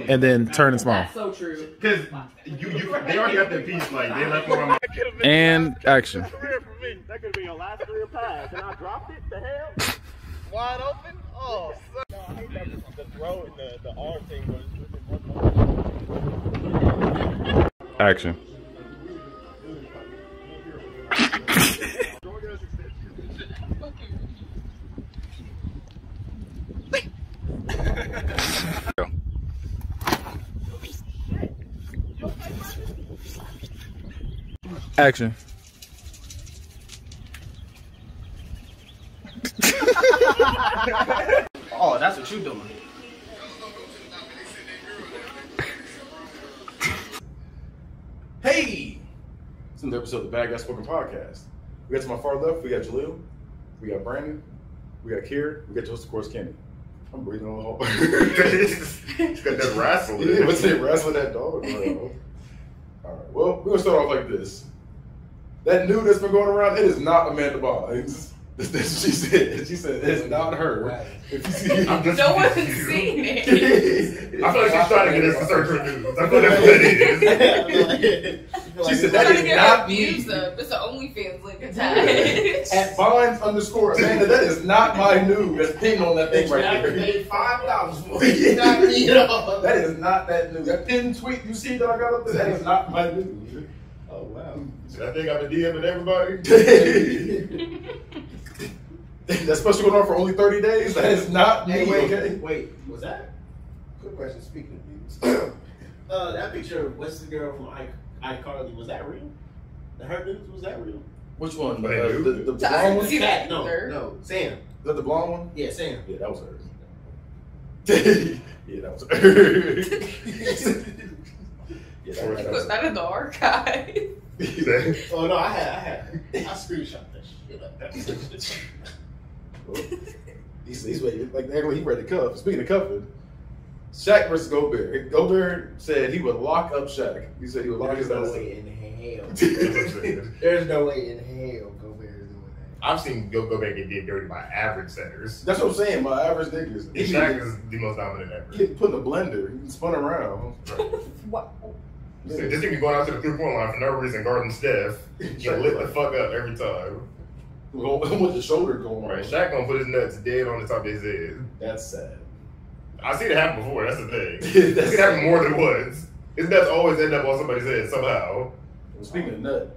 and then turn and smile. That's so true. Because they already got their piece. Like they left me on. And action. That could have been your last career pass, and I dropped it. The hell? Wide open? Oh, son. No, I hate that the throw and the arm thing was one. Action. Action. Oh, that's what you doing. Hey! It's another episode of the Bad Guy Spoken Podcast. We got to my far left, we got Jaleel, we got Brandon, we got Kier, we got your host, of course, Kenny. I'm breathing on the whole. It's got that wrestle. Yeah, what's it? Wrestling that dog, bro. Alright, well, we're gonna start off like this. That nude that's been going around, it is not Amanda Bynes. That's what she said. She said it's not her. Right. If you see, No one's seen it. I feel like she's trying to get us to search for news. I feel like that's what it is. She said that is not me. It's an OnlyFans link attached. At Bynes_Amanda, that is not my nude. That's pinned on that thing right there. Paid $5 for it. Not me at all. That is not that nude. That pinned tweet you see that I got up there, that is not my nude. Oh, wow. I think I've been DMing everybody. That special going on for only 30 days? That is not me. Hey, wait, was that? Quick question, speaking of news. That picture of what's the girl from iCarly, was that real? The her news, was that real? Which one? But The I blonde one? see that No, either. no, Sam. Is that the blonde one? Yeah, Sam. Yeah, that was her. Yeah, that was her. Yeah, that You was put that in the archive. Oh no, I screenshot that shit up. Well, he's waiting. Like he ready to cuff. Speaking of cuffing, Shaq versus Gobert. Gobert said he would lock up Shaq. He said he would lock his ass up. In hell. There's no way in hell Gobert is doing that. I've seen Go back and get dirty by average centers. That's what I'm saying. My average niggas. And Shaq is the most dominant ever. He put in a blender. He spun around. What? So this nigga going out to the 3-point line for no reason, guarding Steph. Get lit the fuck up every time. With the shoulder going Right, on. Shaq gonna put his nuts dead on the top of his head. That's sad. I seen it happen before. That's the thing. It's seen it happen more than once. His nuts always end up on somebody's head somehow. Well, speaking of nut,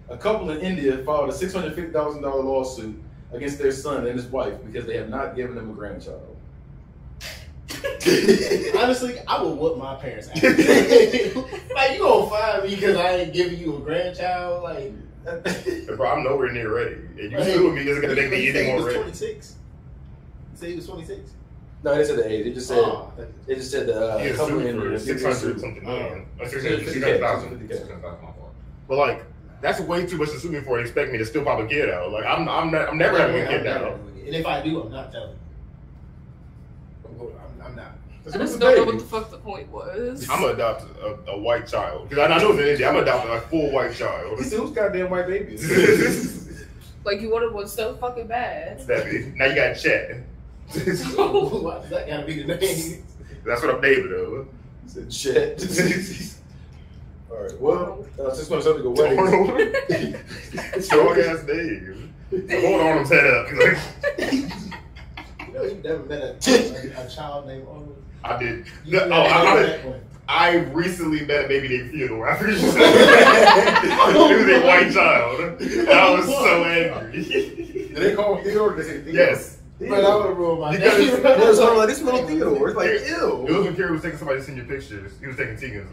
a couple in India filed a $650,000 lawsuit against their son and his wife because they have not given them a grandchild. Honestly, I would whoop my parents' ass. Like, you gonna find me because I ain't giving you a grandchild? Like, Bro, I'm nowhere near ready. And you suing me isn't gonna make me any more ready. 26. You say he was 26? No, they said the age. They just said they just said the He is couple sued in for India. 600 something million. $600,000. But like, that's way too much to sue me for and expect me to still pop a kid out. Like, I'm never having a kid now. And if I do, I'm not telling. I'm not. I just don't know what the fuck the point was. I'm gonna adopt a white child. Because I know it's in India. I'm gonna adopt a full white child. He said, who's goddamn white babies? Like, you wanted one so fucking bad. Stephanie. Now you got Chet. Why does that gotta be the name? That's what I'm naming though. He said, shit. All right, well, since we're subject to weddings. Strong ass name. Hold on, head up. You know, you've never met a child named Arnold. I did. No, I recently met a baby named Theodore. I forget you said he was a white child. I was so angry. Did they call him Theodore? Did they say Theodore? Yes. But I would have ruined my Because name. It was like this little Theodore. It's like, ew. It was when Kerry was taking somebody's senior pictures. He was taking Tegan's.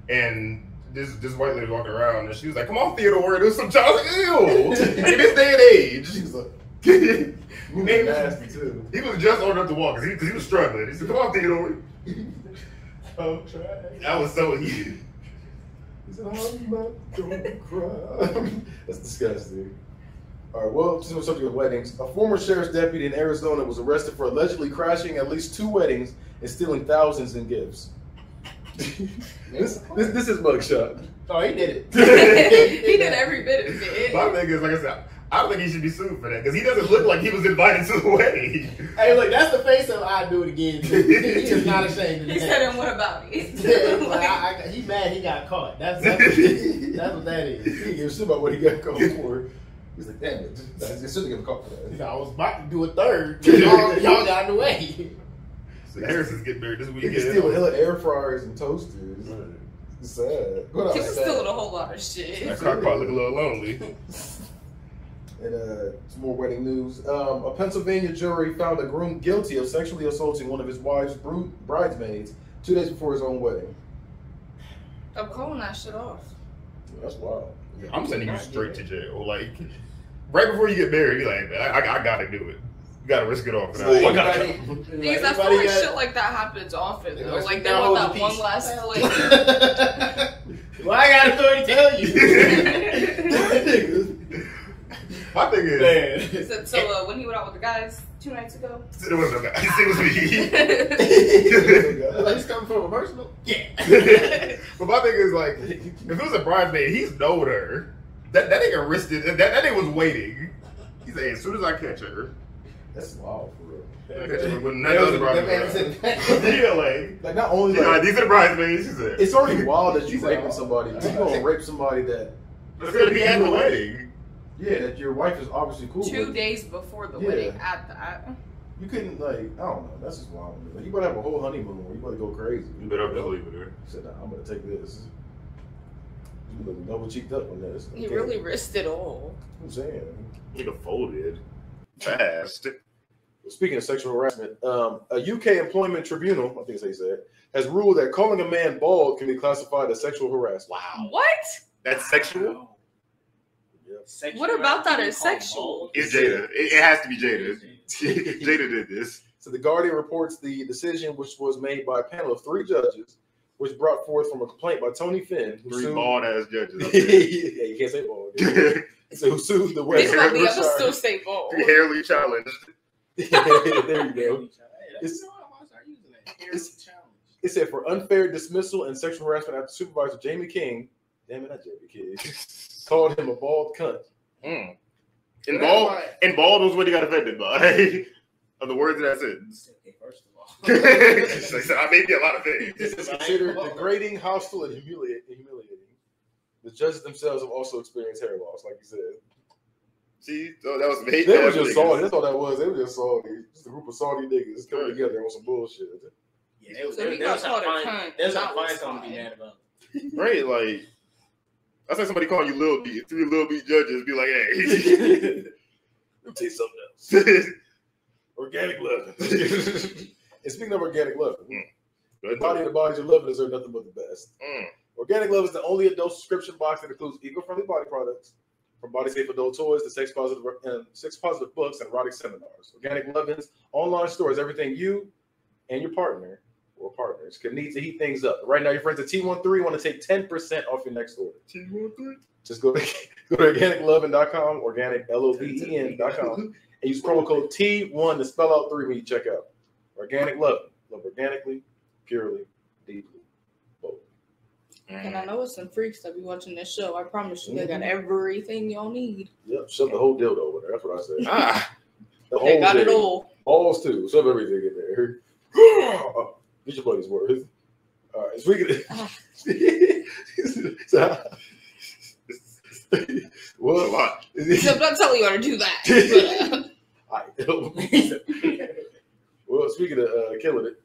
And this white lady was walking around and she was like, "Come on, Theodore, there's some child." I was like, ew. In this day and age. She was like, nasty too. He was just old enough to walk because he was struggling. He said, "Come on, Theodore." Oh, try. That was so heated. He said, "I'm not gonna cry." That's disgusting. All right, well, since we're subject of weddings, a former sheriff's deputy in Arizona was arrested for allegedly crashing at least 2 weddings and stealing thousands in gifts. This is mugshot. Oh, he did it. He did every bit of it. My thing is, like I said, I don't think he should be sued for that because he doesn't look like he was invited to the wedding. Hey, look, that's the face of I'd do it again. He is not ashamed of He that. said, and what about it? Yeah, like, he mad he got caught. That's what that is. He didn't give a shit about what he got caught for. He's like, damn it. I shouldn't give a caught for that. I was about to do a third. Y'all got in the way. So Harrison's getting married this He weekend. was stealing hella air fryers and toasters. It's sad. He was stealing a whole lot of shit. That car probably look a little lonely. And some more wedding news. A Pennsylvania jury found a groom guilty of sexually assaulting one of his wife's bridesmaids 2 days before his own wedding. I'm calling that shit off. That's wild. I'm sending you straight to jail. Like, right before you get married, you're like, man, I gotta do it. You gotta risk it all for that. Because I feel like shit like that happens often, though. Like, they want that one last flick. Well, I got authority to tell you. My thing is, So when he went out with the guys 2 nights ago? it was no guy. It was me. Like, he's coming from a personal? Yeah. But my thing is, like, if it was a bridesmaid, he's knowed her. That nigga risked it. That nigga was waiting. He said, as soon as I catch her. That's wild for real. I catch her with none of the bridesmaids. Yeah, like not only like, these are the bridesmaids, she said. it's already wild that you raping somebody. You gonna rape somebody that It's gonna be at the wedding. yeah, that your wife is obviously cool 2 with. days before the Yeah. wedding at that. You couldn't like, I don't know. That's just wild. Like, you better have a whole honeymoon where you better go crazy. You better believe it her. He said, nah, I'm gonna take this. You look double cheeked up on this. He really risked it all. I'm saying. Nigga folded fast. Speaking of sexual harassment, a UK employment tribunal, I think that's how you say it, has ruled that calling a man bald can be classified as sexual harassment. Wow. What? That's sexual? Yep. What about that is sexual? It's Jada. It has to be Jada. Jada did this. So the Guardian reports the decision, which was made by a panel of 3 judges, was brought forth from a complaint by Tony Finn, who 3 sued. bald ass judges. Yeah, you can't say bald. So who sued the West? Think about me, I would still say bald. 3 hairly challenged. There you go. It said for unfair dismissal and sexual harassment after Supervisor Jamie King, damn it, not Jamie King, called him a bald cunt. Mm. And bald was what he got offended by. Of the words in that sentence. First of all. So I may be a lot of things. This is considered degrading, hostile, and humiliating. The judges themselves have also experienced hair loss, like you said. See, so that was me. They were just salty. That's all that was. They were just salty. Just a group of salty niggas coming together on some bullshit. Yeah, they was So he got called a cunt. There's That not was find something to be fine. mad about. Right, like that's like somebody calling you Lil B. 3 Lil B judges be like, hey. Let me tell you something else. Organic love. And speaking of organic love, the body and the bodies you're loving deserve nothing but the best. Organic Love is the only adult subscription box that includes eco-friendly body products, from body-safe adult toys to sex-positive books and erotic seminars. Organic Lovin's online store is everything you and your partner or partners could need to heat things up. Right now, your friends at T13 want to take 10% off your next order. T13? Just go to organiclovin.com, organicloven.com, and use promo code T1 to spell out 3 when you check out. Organic Lovin'. Love organically, purely, deeply, both. And I know it's some freaks that be watching this show. I promise you, they got everything y'all need. Yep, shove the whole dildo over there. That's what I said. The They got thing. it all. Balls too. Shove everything in there. Get your buddy's worth. All right, speaking of well, a lot. Except I'm telling you how to do that. Well, speaking of killing it,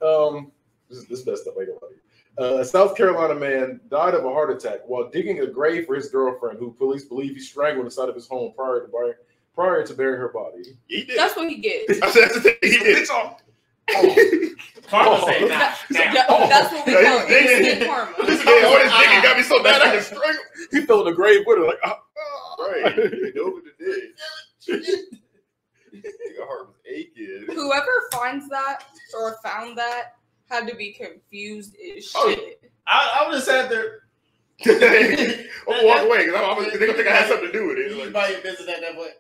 this messed up. A South Carolina man died of a heart attack while digging a grave for his girlfriend, who police believe he strangled inside of his home prior to burying her body. He did. That's what he gets. That's the thing. He did. Karma say That's what we call it. Instant karma. This man on his dick and got me so bad I can strangle. He fell in the grave with her, like, Right. He knew what it did. Your heart was aching. Whoever finds that or found that had to be confused as shit. Oh. I would have sat there. I'm gonna walk away because they're gonna think I had something to do with You it. buy your business at that point.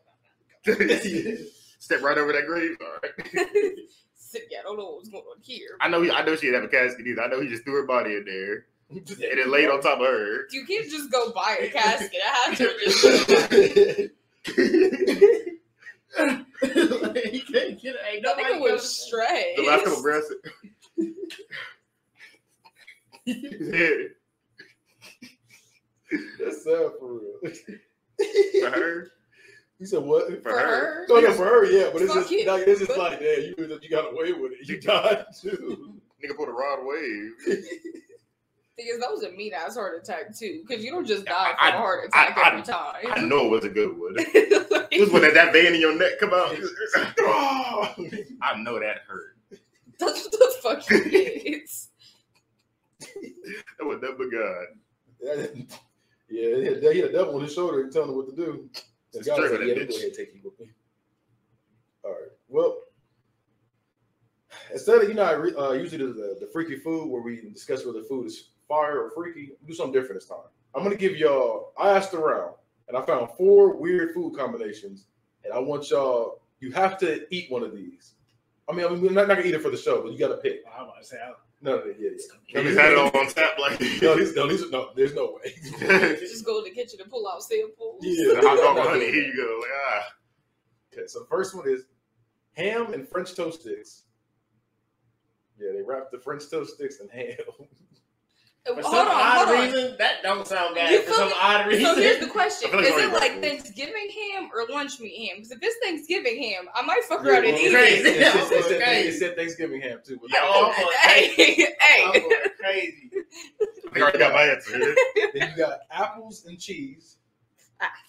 Step right over that grave. All right. Yeah, I don't know what's going on here. I know she didn't have a casket either. I know he just threw her body in there and then laid on top of her. You can't just go buy a casket. I had to just. He can't get it. Ain't That nobody nigga was straight. The last couple breaths. That's sad for real. For her? You said what? For her? No, for her, yeah, but it's Fuck just it. like it's just like, damn, you got away with it. You died too. Nigga pulled a rod wave. Because that was a mean ass heart attack too. Because you don't just die I- from a heart attack I- every time. I know it was a good one. It was when that vein in your neck come out. I know that hurt. That's what the fuck it is. That was never God. Yeah, he had a devil on his shoulder telling him what to do. The guy was like, yeah, go ahead and take you with me. All right. Well, instead of, usually the freaky food where we discuss whether food is fire or freaky, do something different this time. I'm going to give y'all, I asked around, and I found 4 weird food combinations, and I want y'all, you have to eat one of these. I mean we're not going to eat it for the show, but you got to pick. I'm about to say, No, yeah. You just had it on tap like No, there's no way. Just go to the kitchen and pull out samples. Yeah. hot dog with honey. Here you go. Like, Okay, so the first one is ham and French toast sticks. Yeah, they wrap the French toast sticks in ham. for Hold some on. odd reason, that don't sound bad. You For feel some me? odd reason. So here's the question: I feel like is it's it already like breakfast. Thanksgiving ham or lunch meat ham? Because if it's Thanksgiving ham, I might fuck Yeah, around and well, eat crazy. it. It said Thanksgiving ham too. Yeah, I'm going crazy. I'm Hey, going crazy. I already got my answer. Then you got apples and cheese.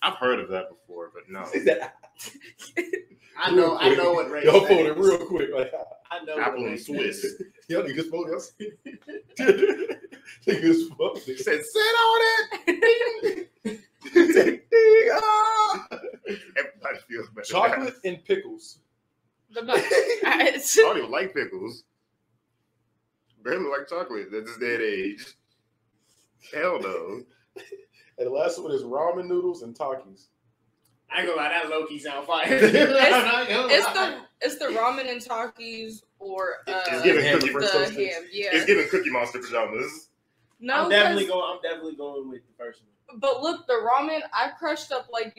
I've heard of that before, but no. I know what race. Y'all that fold it is. real quick. Like, I know Apple what and race. Swiss. y'all niggas fold it. Niggas fold it. Said, sit on it. Everybody feels better. Chocolate and pickles. the best. I don't even like pickles. Barely like chocolate at this day and age. Hell no. And the last one is ramen noodles and Takis. I ain't gonna lie, that low key sound fire. It's the ramen and Takis or It's giving ham cookie. and French the toast sticks. ham. Yeah. It's giving Cookie Monster pajamas. No, I'm definitely 'cause- going with the first one. But look, the ramen I crushed up like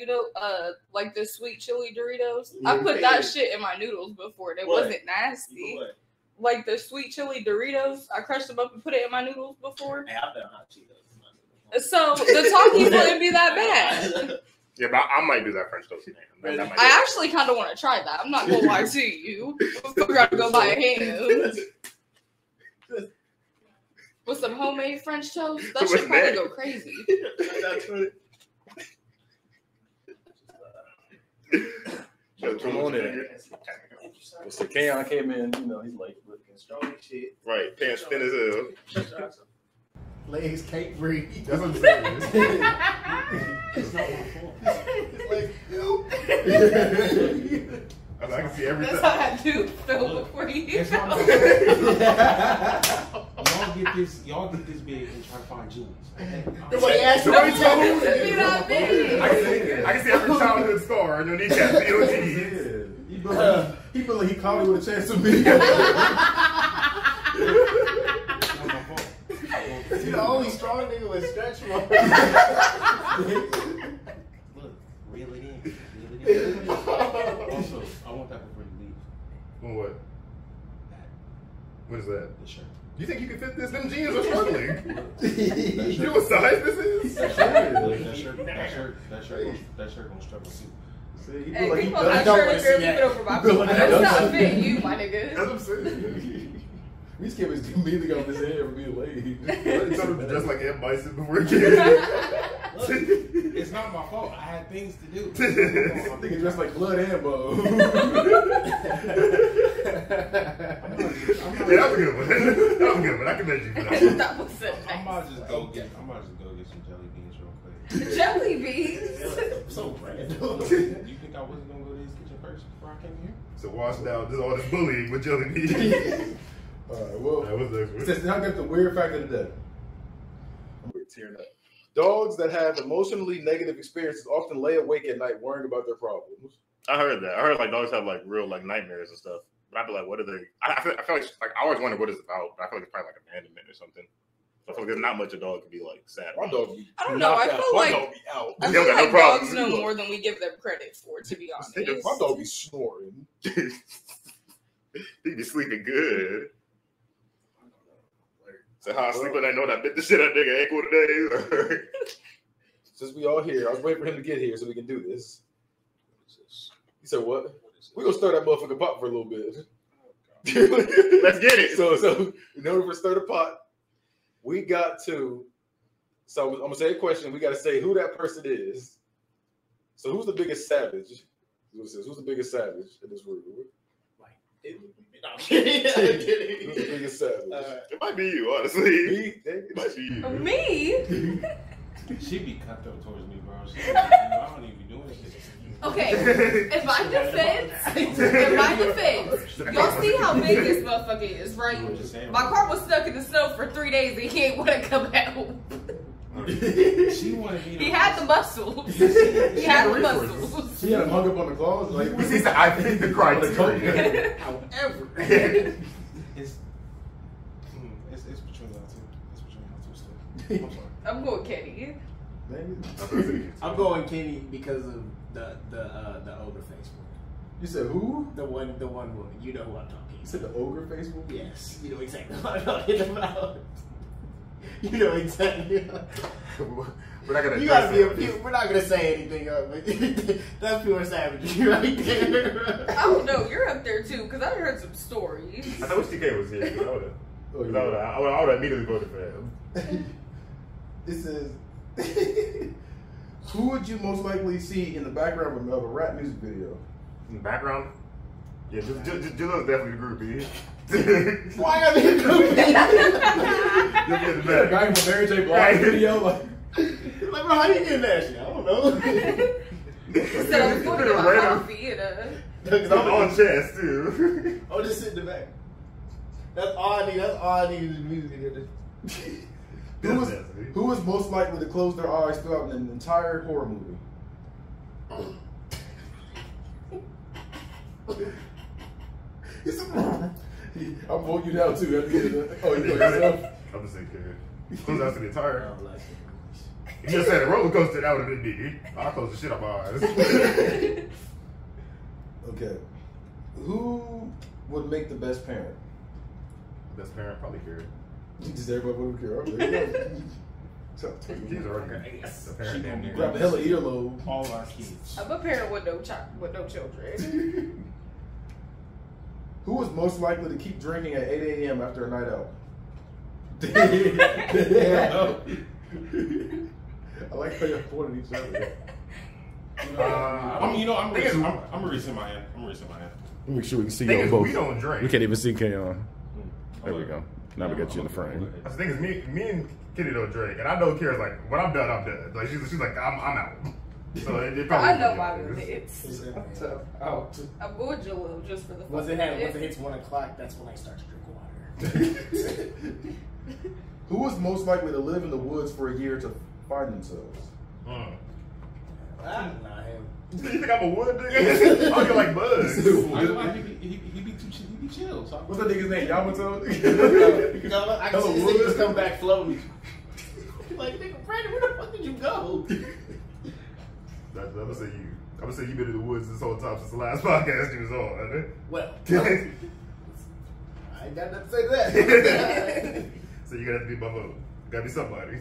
like the sweet chili Doritos. I put that shit in my noodles before. And it What? wasn't nasty. What? Like the sweet chili Doritos, I crushed them up and put it in my noodles before. Hey, I've done hot Cheetos. So the Takis wouldn't be that bad. Yeah, but I might do that French toast ham. That might I actually kind of want to try that. I'm not gonna lie to you. We're gonna go buy a ham with some homemade French toast. That should probably go crazy. Come on in. Mr. Keon came in, he's late. Looking strong as shit. Right, pants thin as hell. Legs can't breathe. That's what I'm saying. It's not my fault. I can see everything. That's how I do feel before you. It's not my y'all get this big and try to find jewels. Nobody asked Nobody me. told me. Be that big. I can see every childhood scar on your kneecap. He feel like he caught me with a chance to be. You the only strong nigga with stretch marks. Look, reel it in. Also, I want that before you leave. What? That, What is that? the shirt. You think you can fit this? Them jeans are struggling. You know what size this is? That shirt gonna struggle too. See, he Hey, feel like he people done- not sure if you're leaving over my feel like foot. he That's done not something. fitting you, my nigga. That's what I'm saying. We just can't immediately got on his head for being late. I told him to dress like Ed Bison before he came. Look, it's not my fault. I had things to do. I'm thinking dressed like Blood and Bo. Yeah, that was a good one. That was a good one. I commend you for that. That was it. I might just go get some jelly beans real quick. Jelly beans. So random. You think I wasn't gonna go to this kitchen first before I came here? So wash down all this bullying with jelly beans. Alright, well, That was next one. since now I got the weird fact of the day. We're tearing up. Dogs that have emotionally negative experiences often lay awake at night worrying about their problems. I heard that. I heard like dogs have like real like nightmares and stuff. But I'd be like, what are they? I feel like I always wonder what it's about. But I feel like it's probably like abandonment or something. I feel like there's not much a dog can be like sad. My dog be I don't know. I feel like dog be out. I They feel don't got no like problems. dogs know more than we give them credit for. To be honest, My dog be snoring. He be sleeping good. So how I sleep when I know that I bit the shit out of nigga ankle today. Since we all here, I was waiting for him to get here so we can do this. He said, "What? We gonna stir that motherfucking pot for a little bit." Let's get it. So in order to stir the pot, we got to. So I'm gonna say a question. We got to say who that person is. So who's the biggest savage? Who's the biggest savage in this room? No, I'm kidding. Who's the biggest savage? It might be you, honestly. Me? It might be you. Me? She be cutthroat towards me, bro. I don't even be doing shit. Okay, in my defense, y'all see how big this motherfucker is, right? I'm just saying, My car was stuck in the snow for 3 days and he ain't want to come out. She wanted me to. He had the muscles. He had the muscles. She had him hung up on the claws. Like We see I think the criteria. However, It's between y'all two. It's between y'all two still. I'm sorry. I'm going Kenny. I'm going Kenny because of the ogre face one. You said who? The one woman. You know who I'm talking. You said the ogre face movie? Yes, you know exactly what I'm talking about. You know exactly. We're not gonna. You gotta be a few. We're not gonna say anything. But that's pure savagery right there. I don't know. You're up there too because I heard some stories. I wish TK was here. I would have immediately voted for him. It says, who would you most likely see in the background of a rap music video? In the background? Yeah, Jilla's definitely the groupie. Why are they doing that? You'll be in the The back. guy from Mary J. Blige video, like, Like, bro, how you getting that shit? I don't know. So I was going to get my coffee and It's on chest too. Oh, just sit in the back. That's all I need. That's all I need is music video. who is most likely to close their eyes throughout an entire horror movie? I'm voting you down too. Oh, you got yourself? I'm just saying, close out to the entire. You just said a roller coaster, that would have been me. I'll close the shit out my eyes. Okay. Who would make the best parent? Best parent, probably Karen. Just everybody would care. Okay. Kids are already the parent damn near. Grab a hella earlobe. All our kids. I'm a parent with no children. Who is most likely to keep drinking at 8 a.m. after a night out? Damn. I like how y'all pointed each other. I'm gonna rescind my hand. Let me make sure we can see Thing you on is, both. we don't drink. We can't even see Kayon. There we go. Now we got you in the frame. The thing is, me and Kitty don't drink, and I know Kira's like, when I'm done, I'm done. Like she's like, I'm out. So it probably. I know my limits. Out. I'm going Jalil just for the fun. Once it hits 1 o'clock, that's when I start to drink water. Who is most likely to live in the woods for a year to find themselves? Not him. You think I'm a wood nigga? I feel like Buzz. He be chill. So What's that nigga's name? Yamato? I can see this niggas come back floating. Like, nigga, Brandon, where the fuck did you go? I'm gonna say you. I'm gonna say you've been in the woods this whole time since the last podcast you was on, right? Well, I ain't got nothing to say to that. So you're gonna have to be my vote. Gotta be somebody.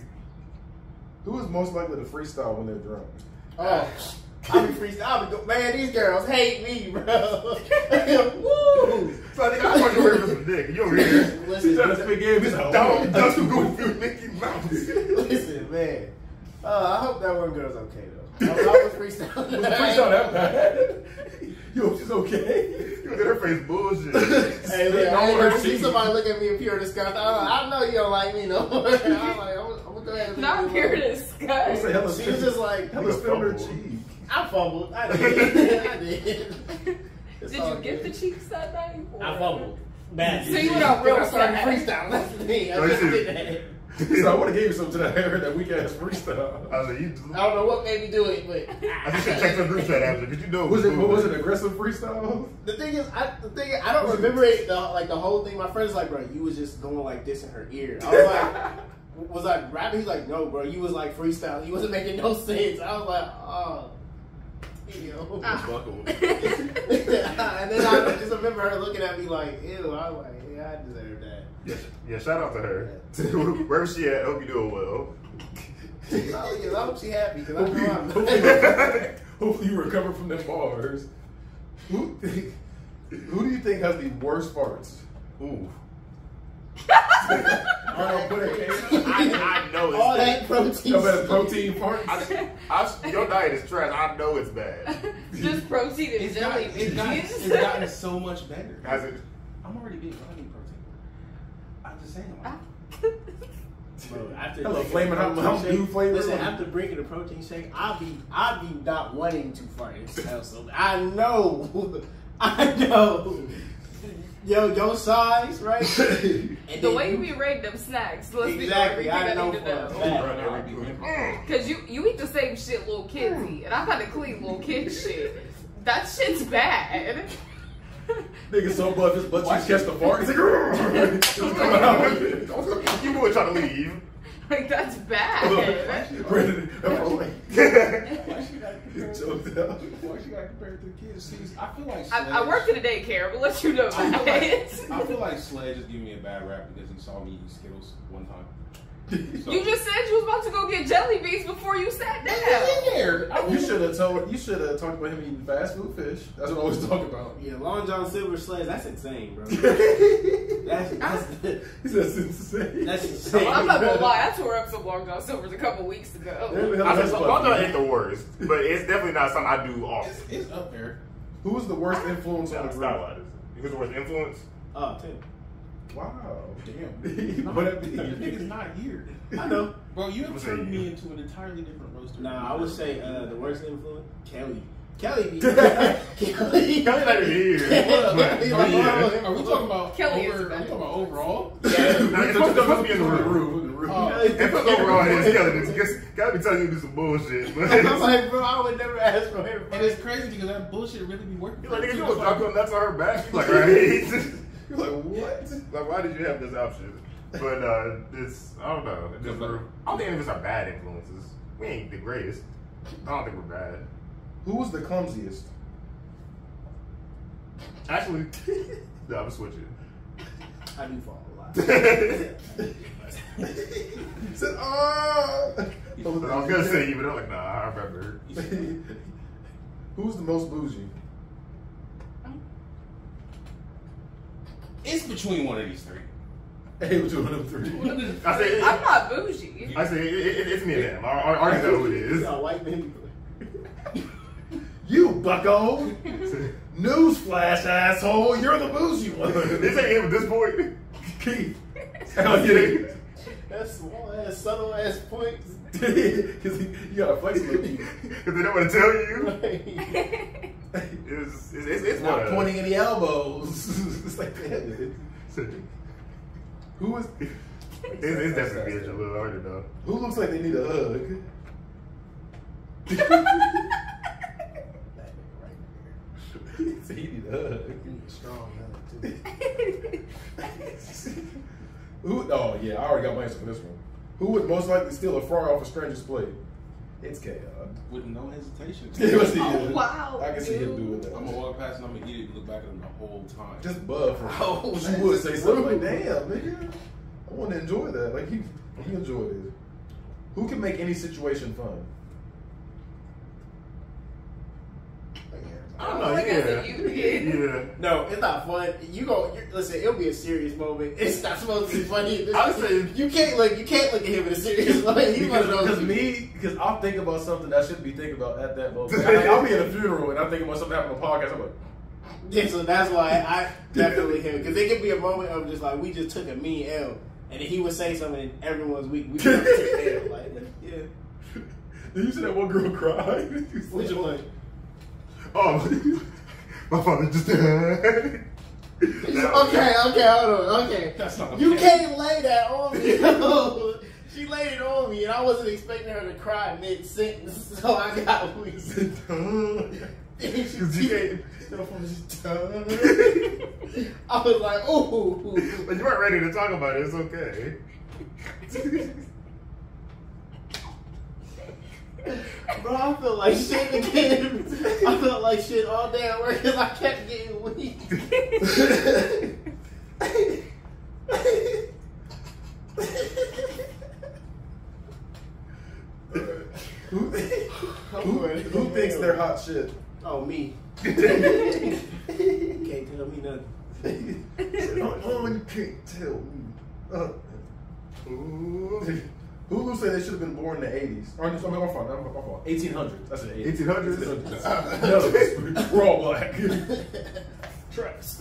Who is most likely to freestyle when they're drunk? Oh, I'll be freestyle. Man, these girls hate me, bro. Woo! So I think I'm fucking away from some dick. You over here. Listen, Trying to spit game. Don't go through Mickey Mouse. listen, man. I hope that one girl's okay though. I was freestyling. Was the freestyle that bad? You hope she's okay? You look at her face bullshit. Hey, look, I ain't never see somebody look at me in pure disgust. I know you don't like me no more. I'm like, I'm gonna go ahead and Not pure disgust. She was just like, Hella spit on her cheek. I fumbled. I did. Did you get the cheeks that night? I fumbled. Bad. So you went out real I started sad. freestyling. That's the thing. I Oh, just shit. did that. So I would have gave you something I heard that weak ass freestyle. I was like, you. I don't know what made me do it, but I just should check the group chat after because you know. Was it aggressive freestyle? the thing is, I don't remember it. The whole thing. My friend's like, bro, you was just going like this in her ear. I was like, was I rapping? He's like, no, bro, you was like freestyle. You wasn't making no sense. I was like, oh. Yo. Buckle. And then I just remember her looking at me like, ew. I was like, yeah, I deserve that. Yeah, shout out to her. Wherever she at, hope you doing well. Oh, yeah, I hope she happy because I know I'm Hopefully you recover from them bars. Who do you think has the worst farts? Ooh. Arnold, put a case. I know it's all bad. that protein. No better protein farts. Your diet is trash. I know it's bad. Just protein and jelly. It's gotten so much better. Has it? I'm already big. I need protein. I'm just saying. Bro, after Hello, drinking flaming the hot protein Mountain shake- Dew flavor. Listen, after drinking the protein shake, I be not wanting to fart and smell so bad. I know. Your size, right? And The then way we rate them snacks, let's exactly, be I everything I know need for to a know. fact. Cause you eat the same shit little kids eat, and I kind of clean little kid shit. That shit's bad. Nigga so buff his butt cheeks catch the fart. He's like, coming out. You would try to leave. Like that's bad. Brandon, Why she gotta He's compare choked out. Why she gotta compare it to the kids? See, I feel like I work in a daycare, but let you know that. I feel like Sledge just giving me a bad rap because he saw me eat Skittles one time. So, You just said you was about to go get jelly beans before you sat down. You should have talked about him eating fast food fish. That's what I always talk about. Yeah, Long John Silver Sledge, that's insane, bro. That's insane. That's insane. I'm not gonna lie, I tore up some Long John Silvers a couple weeks ago. Long ain't the worst, but it's definitely not something I do often. it's up there. Who's the worst influence on the group? Who's the worst influence? Oh, Tim. Wow. Damn. What that This mean? nigga's not here. I know. Bro, you have turned me into an entirely different roaster. Nah, I would say the worst influence, Kelly. Kelly. Kelly. Kelly not even here. Are we talking about Kelly is over? Are we bad. talking about overall? It's supposed to be in the room. It's overall his Kelly. Gotta be telling you to do some bullshit. But I'm like, bro, I would never ask for him. And it's crazy because that bullshit really be working. you're like, nigga, you gonna drop your nuts on her back? You're like, right? You're like, what? Like, why did you have this option? But it's, I don't know. I don't think any of us are bad influences. We ain't the greatest. I don't think we're bad. Who was the clumsiest? Actually, no, I'm switching. I do fall a lot. He said, oh! I was gonna say you, but I'm like, nah, I remember. Who's the most bougie? It's between one of these three. Hey, which one of them three? I say, I'm not bougie. it's me and him. I already know who it You is. got white men. You, bucko! Newsflash, asshole! You're the bougie one! This ain't him at this point. Keith. Hell yeah. That's small ass, subtle ass points. Because you gotta flex a little bit. Because they don't want to tell you. It's Not not pointing any elbows. It's like, damn it. Who is. It's definitely a little harder though. Who looks like they need a hug? So he need a hug. Strong hug, too. Who? Oh yeah, I already got my answer for this one. Who would most likely steal a fry off a stranger's plate? It's K. With no hesitation. Oh, wow, I can see him dude. doing that. I'm gonna walk past and I'm gonna eat it and look back at him the whole time. Just buff. Oh, She would say something like, "Damn, nigga, I want to enjoy that." Like he enjoyed it. Who can make any situation fun? I don't know. Like I said, you did. Yeah. No, it's not fun. Listen. It'll be a serious moment. It's not supposed to be funny. I say You can't look at him in a serious way. He's one of those. Because I'll think about something I shouldn't be thinking about at that moment. Like, I'll be at a funeral and I'm thinking about something happening on a podcast. I'm like, Yeah, so that's why I definitely him because it could be a moment of just like we just took a mean L, and then he would say something and everyone's weak. We never took an L. Like, yeah. did you see that one girl cry? Which one? Oh, my father just died. Okay, hold on. Okay, That's not you okay. can't lay that on me. She laid it on me, and I wasn't expecting her to cry mid sentence, so I got weak. I was like, ooh. But you weren't ready to talk about it. It's okay. Bro, I feel like shit again. I felt like shit all day at work because I kept getting weak. Who thinks they're hot shit? Oh, me. Can't tell me nothing. Oh, you can't tell me. Hulu said they should have been born in the 80s. Or, I mean, my fault. 1800s. That's an 80s. 1800s? No, we're all black. Trust.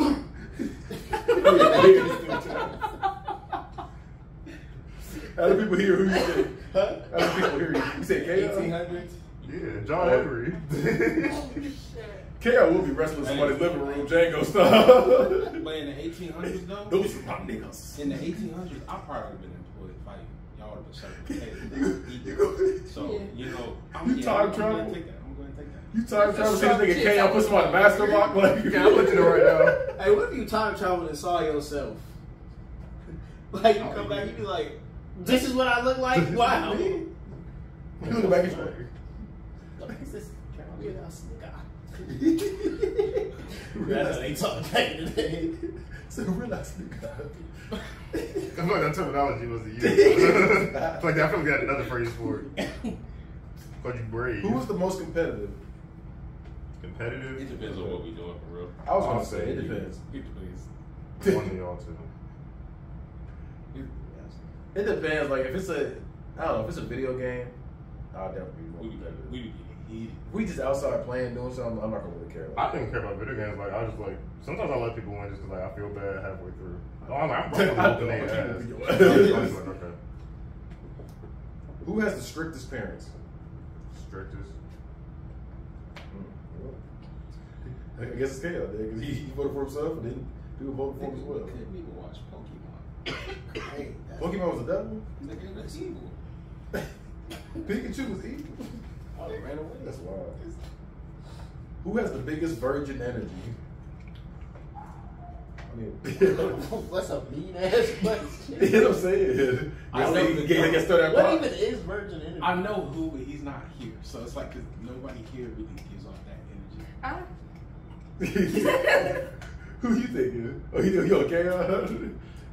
How do people hear who you say? Huh? How do people hear you? You say K.O.? 1800s? Yeah, John Henry. K.O. will be wrestling somebody's living room, Django style. But in the 1800s, though, Those are my niggas. in the 1800s, I probably would have been employed fighting. Y'all would have been serving. So, you know, You time travel? I'm going to take that. I'm going to take that. You time travel, see this nigga K.O. put somebody in master lock? Like, Yeah, I'm looking at it right now. Hey, what if you time traveled and saw yourself? Like, you come back, you be like, this is what I look like? Wow. You look back at you. That's how they talk back in the day. So relax, nigga. I feel like that terminology was the use. I feel like we got another phrase for it. Called you brave. Who was the most competitive? Competitive? It depends on what we doing for real. I was gonna say it depends. It depends. One of y'all too. It depends. Like if it's a, I don't know, if it's a video game, I'll definitely be more We be competitive. getting heated. If we just outside playing, doing something, I'm not gonna really care. I didn't care about video games. Like I just like sometimes I let people win just 'cause like I feel bad halfway through. Oh, I'm whooping their ass. I'm just like, okay. Who has the strictest parents? Strictest. I guess it's K.O. there because he voted for himself and then people voted for him as well. Couldn't even watch Pokemon. Hey, Pokemon was the devil. nigga, that's evil. Pikachu was evil. Oh, they ran away. That's wild. Who has the biggest virgin energy? I mean, What's a mean ass question? you know what I'm saying? I know the- What even is virgin energy? I know who, but he's not here. So it's like 'cause nobody here really gives off that energy. Who you thinking? Oh, you okay?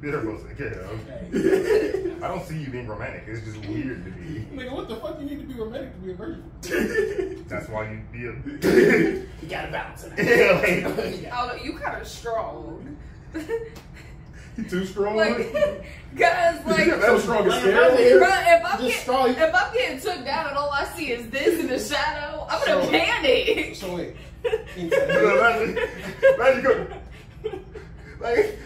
They're supposed to care. Okay. I don't see you being romantic. It's just weird to me. Nigga, what the fuck you need to be romantic to be a virgin? That's why you be a. You gotta balance it out. Yeah, like, Oh, you kind of strong. You too strong? Like, guys, like, so strong as Like, scary? bro, Just if I'm getting took down and all I see is this in the shadow, I'm gonna So- panic. So wait. imagine go. Like,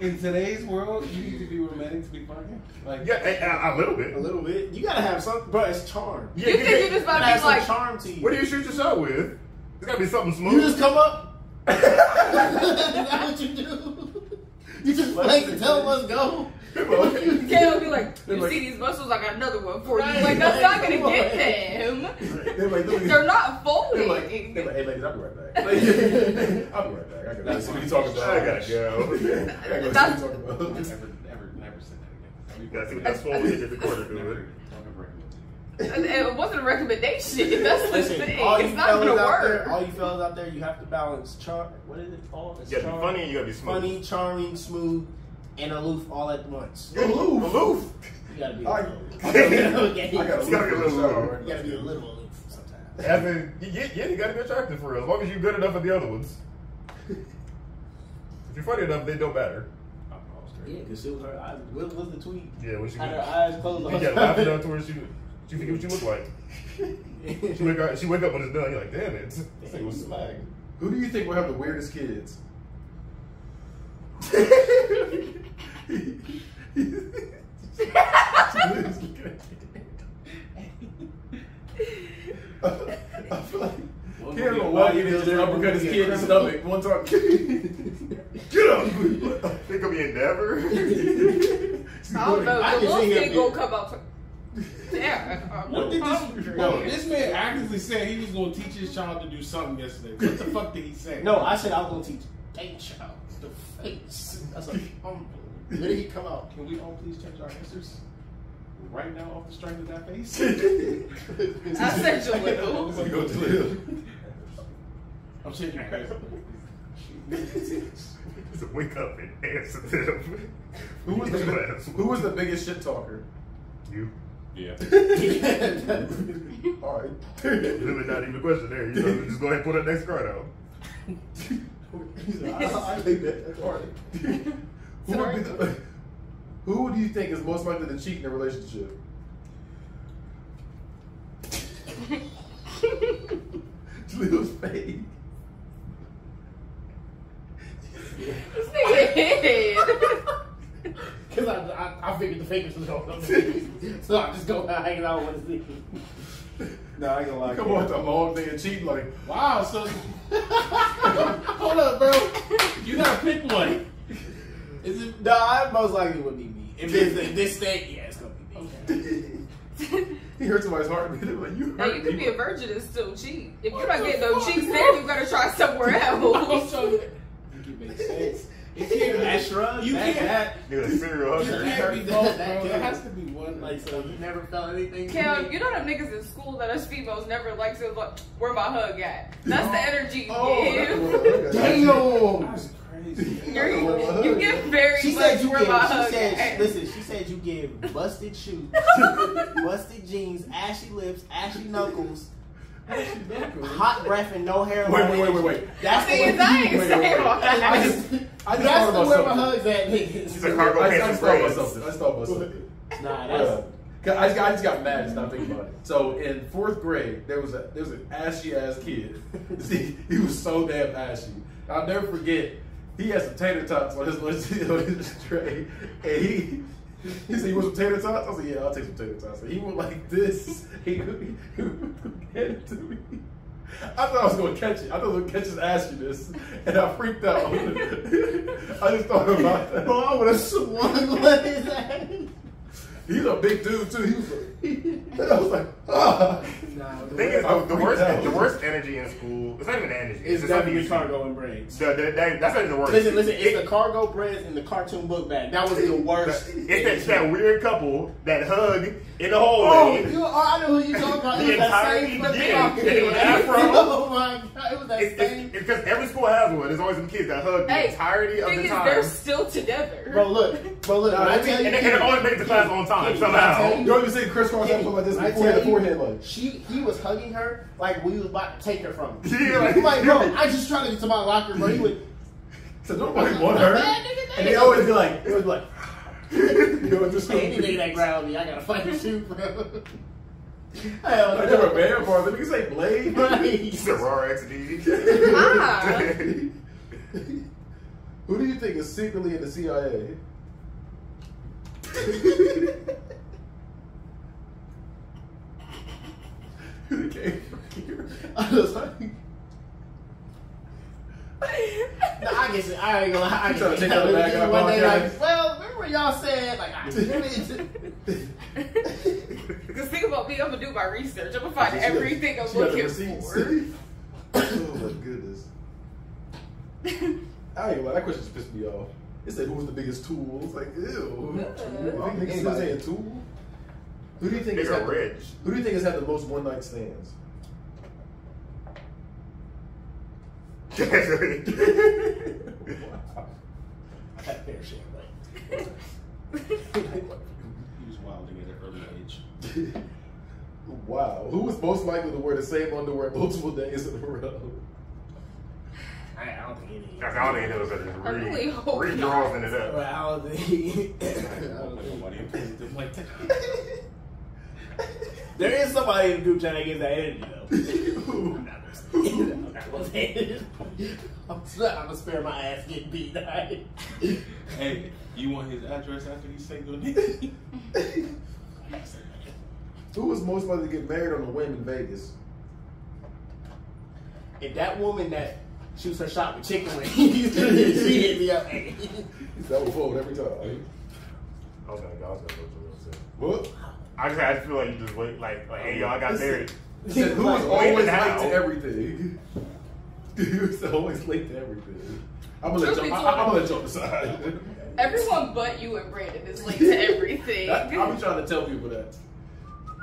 In today's world, you need to be romantic to be fucking. Like, yeah, a little bit. A little bit. You gotta have something, but it's charm. Yeah, You think you're just about Gotta to have be some like, charm to you. What do you shoot your shot with? There's gotta be something smooth. You just come up. Is that what you do? You just like to tell them let's go. Kale be like, you see these muscles? I got another one for you. Right. Like, that's not gonna Come get on. them. They're like, They're not folding. They're like, hey ladies, I'll be right back. I'll be right back. I gotta see what you talking about. I gotta go. I gotta go see what you That's- talking about. never say that again. You gotta see what that swole hit at the corner do it. Don't ever recommend And it wasn't a recommendation. That's the Listen, thing. all you It's not gonna fellas out work. there, all you fellas out there, you have to balance charm. What is it called? It's You gotta be charm. funny and you gotta be smooth. Funny, charming, smooth, and aloof all at once. You're aloof. You gotta be. I aloof. gotta Okay. You gotta be a little aloof. You gotta be a little aloof sometimes. As in, yeah, you gotta be attractive for real. As long as you're good enough at the other ones. If you're funny enough, they don't matter. Yeah, because it was her eyes. What was the tweet? Yeah, when she Had her eyes closed. you get laughing up to her, she forget what you look like. She wake up when it's done. You're like, damn it, this thing was smack. Who do you think will have the weirdest kids? I feel like Karen will walk in and just uppercut his kid in the stomach one time. Get up! Think of me Endeavor. I don't know. I The can little see him kid being- gonna come out. Yeah, What did hungry. this man actively said he was going to teach his child to do something yesterday. What the fuck did he say? No, I said I was gonna teach that child the face. That's like, what did he come out? Can we all please change our answers? right now off the strength of that face. I said Jalil. Let's go to Lil. I'm shaking my face. Just wake up and answer them. Who was the biggest shit talker? You. Yeah. All right. Really not even a question there. You know, just go ahead and put that next card out. I think that's hard. Who do you think is most likely to cheat in a relationship? Jalil's face. This nigga hid. Because I figured the fingers was going to so I just go hanging out with the No, I ain't gonna lie. Come on, the long thing of cheating, like, Wow, so hold up, bro. You gotta pick one. Is it? No, I most likely would be me. If it's this thing, yeah, it's gonna be me. he hurt somebody's heart. Like, you Now hurt you could me. be a virgin and still cheat. If you're not getting no cheats, then you gotta try somewhere else. It makes sense. It can't be shrug. You can't. You're a serial You hugger. can't be both, bro. There has to be one. Like, so you never felt anything? Cam, you know them niggas in school that us females never like to like, where my hug at? That's the energy you give. Damn! That's crazy. You get very She much said you where give. my She hug said, at. listen. She said you give busted shoes, busted jeans, ashy lips, ashy knuckles, hot breath, and no hair. Wait. That's See, the I ain't wait, saying wait. all that. I just That's thought the about where my something. hugs at. She's a cargo I pants just and thought about something. Nah, that's. I just got mad just not thinking about it. So in 4th grade, there was an ashy ass kid. See, he was so damn ashy. I'll never forget. He had some tater tots on his tray, and he said, "You want some tater tots?" I said, "Yeah, I'll take some tater tots." And he went like this. He would hand it to me. I thought I was gonna catch it. I thought I was gonna catch his ashiness, and I freaked out. I just thought about that. Bro, I would have swung with his ass. He's a big dude too. He was like, I was like, ah. Nah, The thing is, the worst energy in school, it's not even energy. It's just something W you cargo and braids. That's not even the worst. Listen, it's the cargo braids and the cartoon book bag. That was the worst. It's that weird couple that hug in the Oh, hallway. I know who you talking about. It The was that entire same flipping yeah, pocket. and it was afro. Oh my god, it was that same. It's because every school has one. There's always some kids that hug the Hey, entirety of thing the is, time. they're still together. Bro, look. When I tell you, And they always make it to class on time Kenny, somehow. You know you see Chris Cross something like this I before he had a tell you, forehead like. he was hugging her like we was about to take her from him. Yeah, I'm like, bro, I just trying to get to my locker, bro. He would. So nobody want her. And they always be like, you know, just Any nigga that grab me, I gotta fucking shoot, bro. Hell I never banned for them. Niggas say Blade. It's a raw XD. Ah. Who do you think is secretly in the CIA? Who came from here? I was like, nah, I guess I ain't gonna lie. I You trying to take tell that back it up one on day, camera? like, well, remember when y'all said, like, I Because think about me, I'm gonna do my research. I'm gonna find She got- everything I'm she got the looking receipts. for. Oh my goodness. I ain't gonna lie, that question just pissed me off. It said who was the biggest tool. It's like, ew. Niggas still saying tool? Who do you think is Nigga had rich. Who do you think has had the most one night stands? had a fair share, right? He was wilding at an early age. Wow. Who was most likely to wear the same underwear multiple days in a row? I don't think any. That's all they do is I really hope redraws not. and it up. I don't think. Nobody impressed him like that. There is somebody in the group chat that gets that energy, though. I'm not gonna say it. I'm gonna spare my ass getting beat. Hey, you want his address after he single? Who was most likely to get married on a whim in Vegas? If that woman that shoots her shot with chicken wings, she hit me up. Hey. That will fold every time. I was gonna go to real soon. What? I just feel like you just wait, like hey, y'all got married. He said, who was Wait always now. late to everything? He was always late to everything. I'm gonna let you on the side. Everyone but you and Brandon is linked to everything. I'll be trying to tell people that.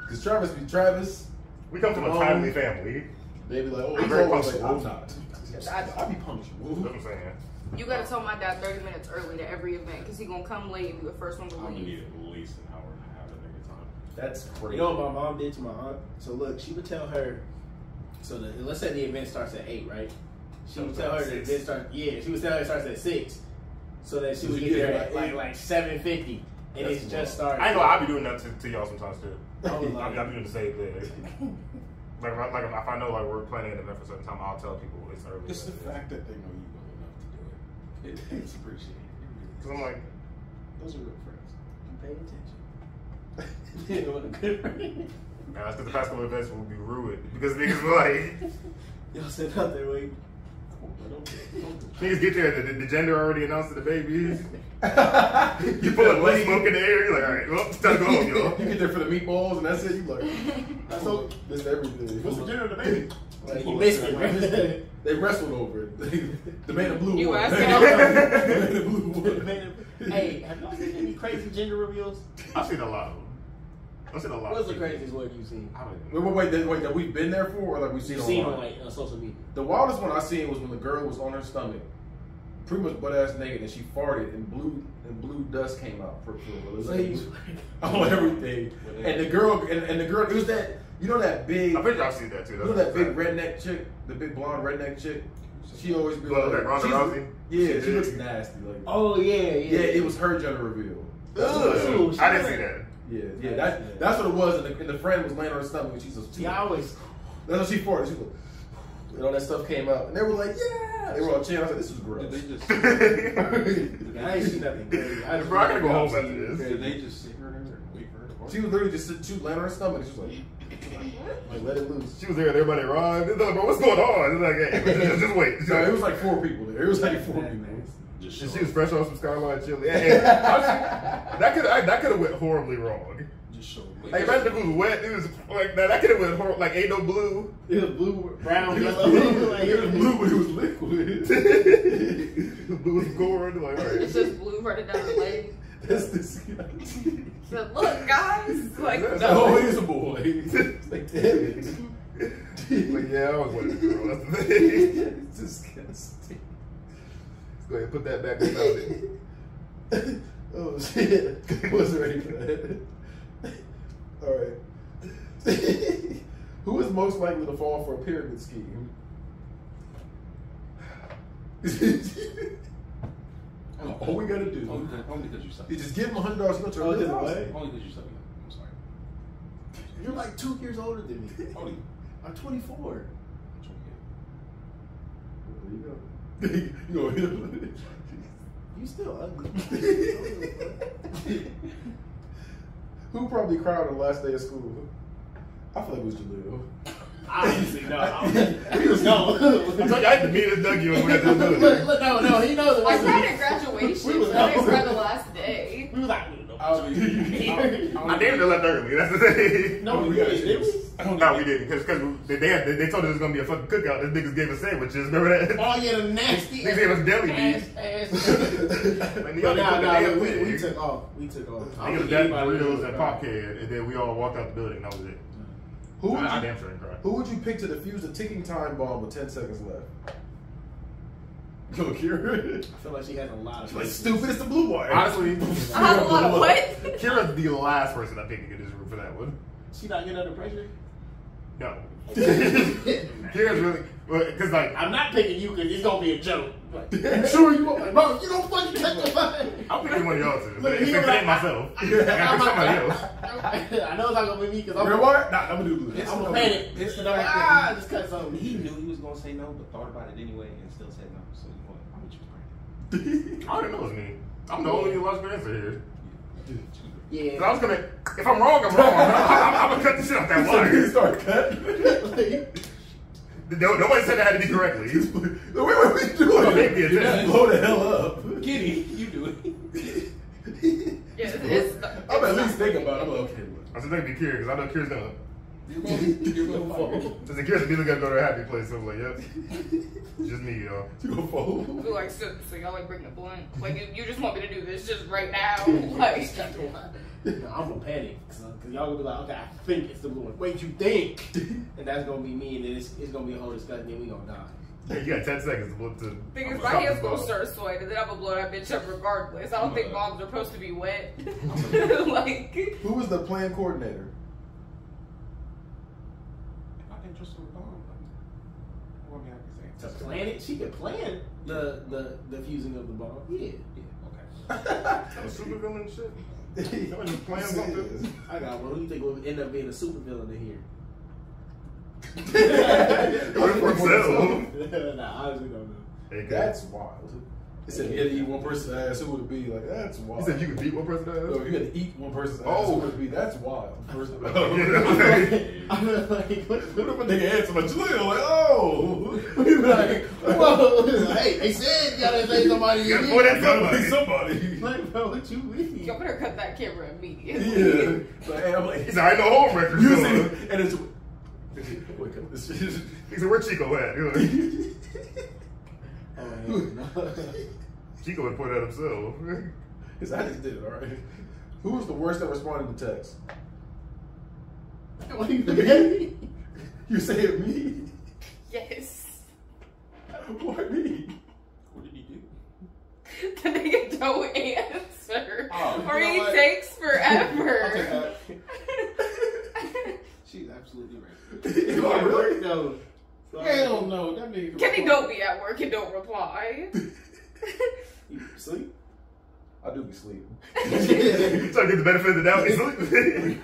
Because Travis be Travis. We come from a timely family. They be like, oh, I'm he's very always like, punctual. I'm not. I be punctual. That's what I'm saying. You gotta tell my dad 30 minutes early to every event because he gonna come late and be the first one to I'm gonna leave. need at least an hour and a half to make a time. That's crazy. You know what my mom did to my aunt? So look, she would tell her. So let's say the event starts at 8, right? She would tell her the event starts. Yeah, she would tell her it starts at 6, so that she would get there at like 7:50, and it's just started. I know I be doing that to y'all sometimes too. I was I like, be doing the same thing. Like if I know like we're planning an event for a certain time, I'll tell people it's early. It's the fact that they know you well enough to do it. It's appreciated. Because I'm like, Those are real friends. you pay attention. You know what a good friend. nah, that's because the past couple events will be ruined because niggas were like, Y'all sit out there waiting. niggas get there, the gender already announced to the babies. You pull a blue smoke in the air, you're like, all right, well, it's time to go home, y'all. You get there for the meatballs and that's it. You like, that's so. That's everything. What's the gender of the baby? Like, you missed it. They wrestled over it. The man in blue You won. asking The man in blue won. Hey, have y'all seen any crazy gender reveals? I've seen a lot of them. I've seen a lot. What's the of craziest one you've seen? I don't even know. Wait, that we've been there for, or like we've seen You've online? seen on like social media. The wildest one I seen was when the girl was on her stomach, pretty much butt ass naked, and she farted, and blue dust came out for on everything. And the girl, it was that, you know that big, I bet y'all seen that too. you know that big redneck chick, the big blonde redneck chick. She always be Well, like, that Ronda she's- Rousey? Yeah, she looks nasty. Like, Oh yeah. yeah, it was her gender reveal. That's what it was. Ooh, I didn't see that. Yeah, that's what it was. And the friend was laying on her stomach, and she's a. See, I always. That's what she farted. She was, and all that stuff came out, and they were like, "Yeah." They were all cheering. I said, "This is gross." Did they just? I ain't seen nothing crazy. Bro, I gotta go home after this. Did they just sit her there and wait for her to She was literally just laying on her stomach. And she was like, let it loose. She was there and everybody run. They're like, bro, what's going on? It's like, hey, just wait. No, it was like 4 people there. It was like 4 people. just She show was up? fresh off some Skyline chili. That could have went horribly wrong. Just show up. Like imagine if it was wet. It was like that could have went horrible. Like ain't no blue. It was blue, brown, It was yellow. blue, Like, it was blue, but it was liquid. Blue was gold. Like all It's right. just blue running down the leg. That's disgusting. Said, look, guys. Like, Oh, it is a boy. It's like, damn it. Like yeah, I was waiting for girl. That's the thing. It's disgusting. Let's go ahead and put that back without it. Oh shit. Wasn't ready for that. Alright. Who is most likely to fall for a pyramid scheme? All we gotta do Only because you suck. is just give him $100. You know, to Oh, his this house. way? Only because you suck. I'm sorry. You're like 2 years older than me. How old are you? I'm 24. There you go. You know, You still ugly. who probably cried on the last day of school? I feel like it was Jaleel. Obviously, no. I told you I had to meet a Dougie when we had to do it. Look, no, he knows it. I cried at graduation, but I didn't cry the last day. We was like, I damn near left early. That's the thing. no, we didn't, did we? No, we didn't, because they told us it was gonna be a fucking cookout. The niggas gave us sandwiches. Remember that? Oh yeah, the nasty. Niggas gave us deli meat. But we took off. We took off. Niggas got Doritos and pop can, and then we all walked out the building. That was it. Who would I you, damn sure didn't cry. who would you pick to defuse a ticking time bomb with 10 seconds left? Go, Kira. I feel like she has a lot of. Like, stupid, it's the blue wire. Honestly, I had a lot of what? Kira's the last person I picked in this room for that one. She not getting under pressure. No. Kira's really, because like, I'm not picking you because it's gonna be a joke. Like, I'm sure you won't. bro, you don't fucking catch the fun. I'm picking one of y'all two. Look, It's he ain't like- myself. I gotta pick somebody else. I know it's not gonna be me because Red wire? Nah, I'm gonna do blue. I'm gonna panic. It's So the I'm fact like, that just cut something. he knew he was gonna say no, but thought about it anyway and still said no. So you know what? I'm gonna choose Brandon. I already know it's me. I'm the only logical answer here. Yeah. 'Cause I was gonna, if I'm wrong, I'm wrong. I'm gonna cut the shit off that You wire. start cutting. Nobody said that had to be correctly. Wait, what are you doing? Make me a test. Blow the hell up. Kitty, you do it. Yeah, I'm at least thinking about it. I'm like, okay, look. I said, let me be curious, because I know Kira's gonna You gonna fold. Since the kids really gotta go to a happy place, so I'm like, yep. Just me, y'all. You gonna fold. We like, so y'all like bring the blunt. Like, you just want me to do this just right now. Like, I'm gonna panic because y'all gonna be like, okay, I think it's the blue one. Wait, you think? And that's gonna be me, and then it's gonna be a whole discussion, and we gonna die. Hey, you got 10 seconds to thing is, my hands gonna start sweating, and then I'm gonna blow that bitch up regardless. I don't think bombs are supposed to be wet. Like, Who was the plan coordinator? I think just a bomb. What I can To plan it, she could plan the fusing of the bomb. Yeah. a super villain shit. Y'all just playing something. I got one. Who do you think will end up being a super villain in here? Nah, honestly don't know. Hey, That's wild. He said you had to eat one person's ass, who would it be? Like, that's wild. He said you could beat one person No, ass? you had to eat one person's ass, Oh. who would it be? That's wild. First of all. Oh, yeah. I'm like, what What if a nigga answer like, Jaleel, like, oh. we be like, whoa, hey, they said you gotta say somebody. You gotta in point here. at somebody. Somebody. Like, bro, what you mean? y'all better cut that camera immediately. Yeah. Like, hey, I'm like, He said, I ain't no home record. you So. see, and it's. Wake up. This shit. He said, where Chico at? He was like, Oh, no. Chico would point at himself. His I just did it, alright. Who was the worst at responding to text? What do you think? You saying me? Yes. Why me? What did he do? The nigga don't answer. Oh, or you know he what? takes forever. She's absolutely right. Am I really? No. Hell no, that nigga. Kenny don't be at work and don't reply. You sleep? I do be sleeping. Trying to get the benefit of the doubt. He's sleeping.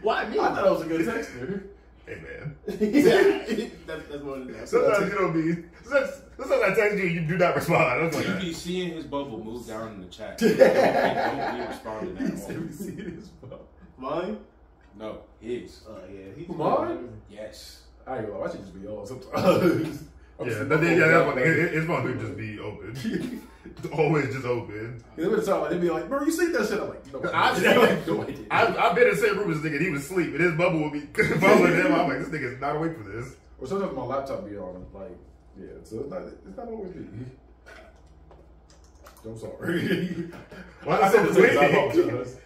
Why me? I thought I was a good texter. Hey, man. Yeah, that's more than that. Sometimes you don't be. Sometimes I text you, you do not respond. I was like, You be seeing his bubble move down in the chat. Don't be responding He at said all. we see this phone. Mine? No, his. Oh, yeah. He's Mine? Yes. I ain't gonna lie, I should just be on sometimes. yeah, that's one thing. His phone do just be open. Always just open. There was a time like, they'd be like, bro, you see that shit? I'm like, no, I just- no, I didn't. I've been in the same room as this nigga and he was asleep and his bubble would be following him. I'm like, this nigga's not awake for this. Or sometimes my laptop be on, like, yeah, so it's not always me. I'm sorry. Well, I said it's I me. apologize.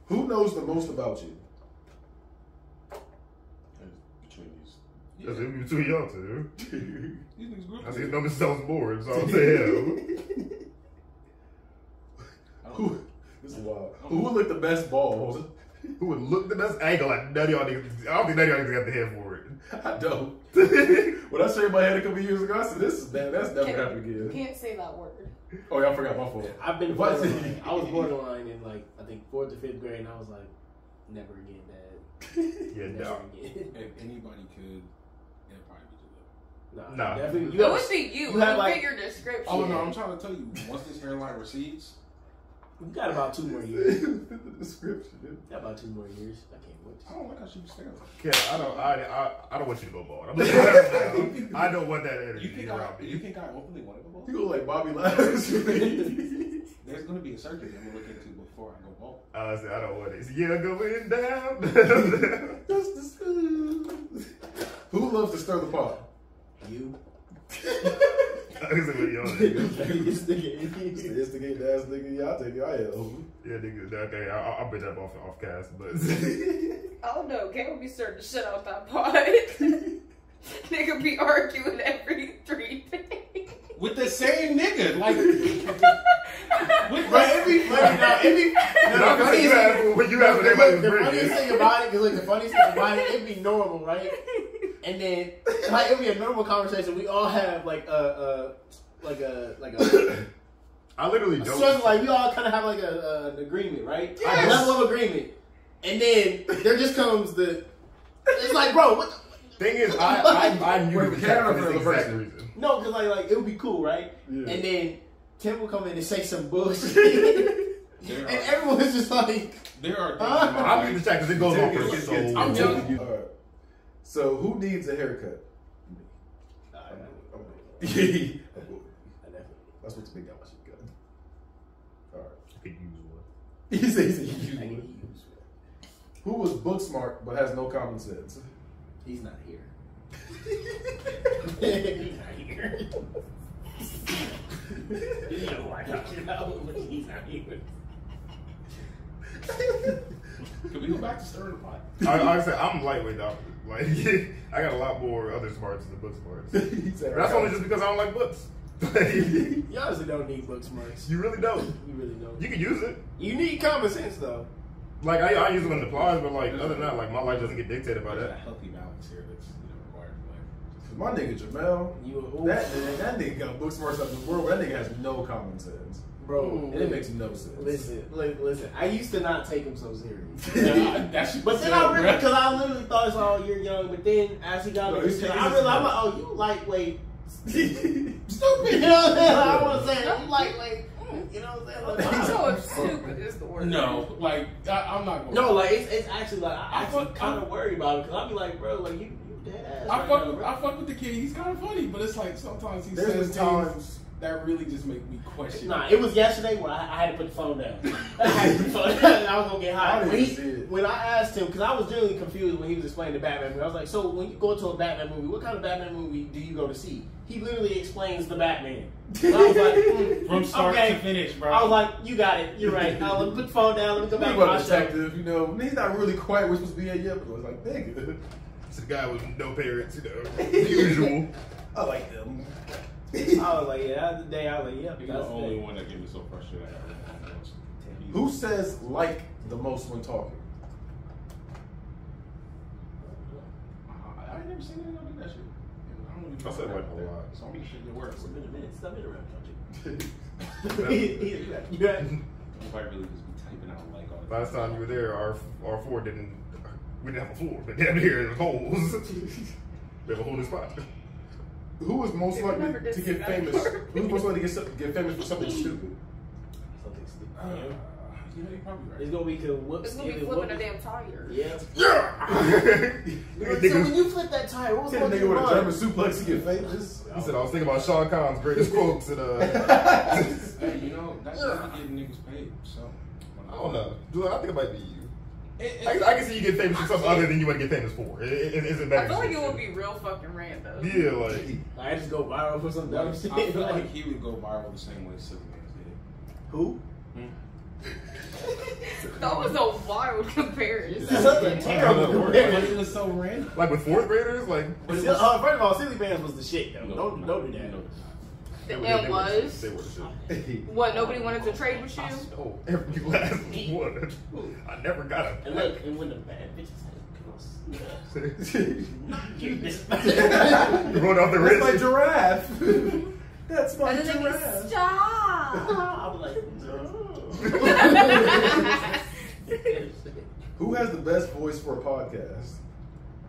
Who knows the most about you? Between these. That's it between y'all two. These niggas grew up I see his together. number sounds bored, so I'm saying, Who? This is wild. Who would lick the best balls? who would look the best? I ain't gonna like none of y'all niggas. I don't think none of y'all niggas got the head for it. I don't. When I shaved my head a couple years ago, I said, "This is bad. That's never happened You again." can't say that word. Oh, yeah, I forgot my fault. I've been What? borderline. I was borderline in, like, I think 4th or 5th grade, and I was like, never again, Dad. Yeah, Never no. again. If anybody could, it'd probably be Jaleel. Nah. Definitely. It You have, would be you. you have, Look like- at your description. Oh no, I'm trying to tell you. Once this hairline recedes, you got about 2 more years. The description. Dude. Got about 2 more years. I can't wait. I don't like how she was staring. Yeah, I don't want you to go bald. I'm just saying now. I don't want that energy around You me. think I openly wanted to go bald? You look like Bobby Lashley. There's gonna be a surgery I'm gonna look into before I go bald. I said I don't want it. Yeah, going down. Just the smooth. Who loves to stir the pot? You? I said, what y'all niggas? This nigga. Instigate the ass nigga. Yeah, I'll take it. I am. Yeah, nigga. Okay, I'll bring that off cast, but Oh no, Kate would be starting to shut out that pot. Nigga be arguing every 3 days. With the same nigga, like. But every, the funniest thing, when you have it, everybody was the funniest bringing. thing about it, because like the funniest thing about it, it'd be normal, right? And then like it'd be a normal conversation. We all have like a I literally don't. so like we all kind of have like an agreement, right? Yes. A level of agreement. And then there just comes the. It's like, bro, what? Thing is, I knew Wait, it was camera for for this the exact person. reason. No, because like it would be cool, right? Yeah. And then Tim will come in and say some bullshit, There and are, everyone's just like, there are things Huh? in my I'm in life. the chat because it goes on for It's- so it's- I'm long. joking. All right. So who needs a haircut? I That's what the big guy should got. All right. I could use one. He says can use Who was book smart but has no common sense? He's not here. He's not here. You know who I'm talking about, but he's not here. Can we go back to stirring the pot? Like I said, I'm lightweight dog. Like I got a lot more other smarts than book smarts. But that's only just because I don't like books. You honestly don't need book smarts. You really don't. You really don't. You can use it. You need common sense though. Like I use it when it applies, but like other than that, like my life doesn't get dictated by There's a that. healthy balance here that's required in life. My nigga Jamel, You that nigga got book smarts up in the world. That nigga has no common sense. bro. And it makes no sense. Listen. I used to not take him so serious. But then I really, because I literally thought it's all you're young. But then as he got older, I realized I'm like, oh, you lightweight, stupid. You know what I'm saying? I want to say you lightweight. You know what I'm saying? So if stupid is the word. No, like I'm not going. No, like it's actually like I actually kind of worry about it because I'll be like, bro, like you dead ass. I fuck with the kid. He's kind of funny, but it's like sometimes he says things that really just make me question. Nah, it was yesterday where I had to put the phone down. I had to put the phone down and I was gonna get high. When I asked him, because I was genuinely confused when he was explaining the Batman movie, I was like, so when you go to a Batman movie, what kind of Batman movie do you go to see? He literally explains the Batman. And I was like, from start to finish, bro. I was like, you got it. You're right. Now let me put the phone down. Let me go back to my detective, you know, he's not really quite where he's supposed to be at yet, but it was like, nigga. It's a guy with no parents, you know, the usual. I like them. I was like, yeah, that was the day. I was like, yeah. You're the only one that gave me so frustrated. Who says like the most when talking? I ain't never seen anyone do that shit. I said like a lot. So many shit that works. Stop it around, don't you? Nobody really just be typing out like all the Last time you were there, our floor we didn't have a floor, but damn near in holes. We have a whole new spot. Who is most likely to get famous? Who's most likely to get famous for something stupid? Something stupid. You know, you're probably right. It's gonna be whoops. It's gonna be flipping a damn tire. Yeah. Yeah. So when you flip that tire, what was Said a going nigga with a on? German suplex to get famous. He said I was thinking about Sean Collins' greatest quotes and Hey, you know, that's not getting niggas paid. So I don't know. Dude, I think it might be you. I it, can see you get famous for something other than you want to get famous for. Is it I better? feel like it would be real fucking random. Yeah, like I just go viral for some dumb shit. I feel like he would go viral the same way Silly Man did. Who? That was a wild comparison. Such a terrible But comparison. it was so random. like with fourth graders, like First of all, Silly Bands was the shit though. Don't do that. It they was. They were the shit. What, nobody wanted to trade with you? Oh, every last one. I never got a. And look, and when the bad bitches You rode off the That's my wrist. giraffe. That's my And then they giraffe. stop. I was like, Who has the best voice for a podcast?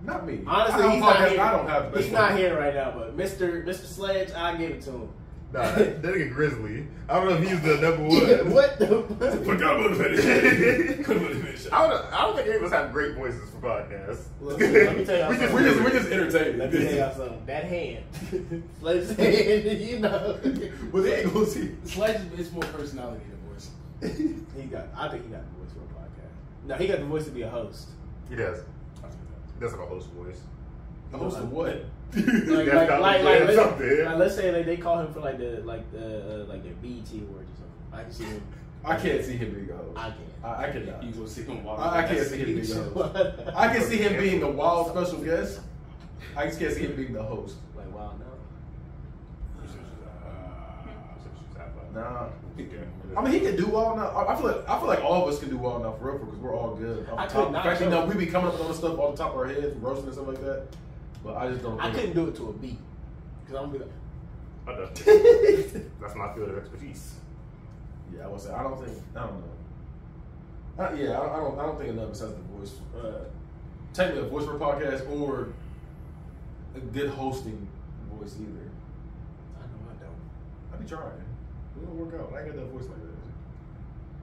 Not me. honestly, I he's not don't here. have the best He's not voice. here right now, but Mr. Sledge, I'll give it to him. Nah, that nigga Grizzly. I don't know if he's the number one. What the? I don't think any of us have great voices for podcasts. Look, let me tell y'all We just- something. We're just entertaining. Let me tell y'all something. That hand, Sledge's hand, you know. But they ain't gonna see. Sledge is more personality than voice. I think he got the voice for a podcast. No, he got the voice to be a host. He does. He does have a host voice. The host of what? Let's say they call him for like their BET awards or something. I can see him. I can't see him being a host. I can. I cannot. You go see him walk. I can't see him being a host. I can see him being a wild special guest. I just can't see him being the host. Like wow, no. Nah. I mean, he can do well now. I feel like all of us can do well now for real, because we're all good. I could not. Actually, no, we be coming up with all this stuff off the top of our heads, roasting and stuff like that. But I just don't. I couldn't do it to a beat because I'm gonna be like. I know. That's my field of expertise. Yeah, I would say I don't know. I don't think enough of us has the voice. Technically, a voice for a podcast or a good hosting voice either. I know I don't. I be trying. It don't work out. I ain't got that voice like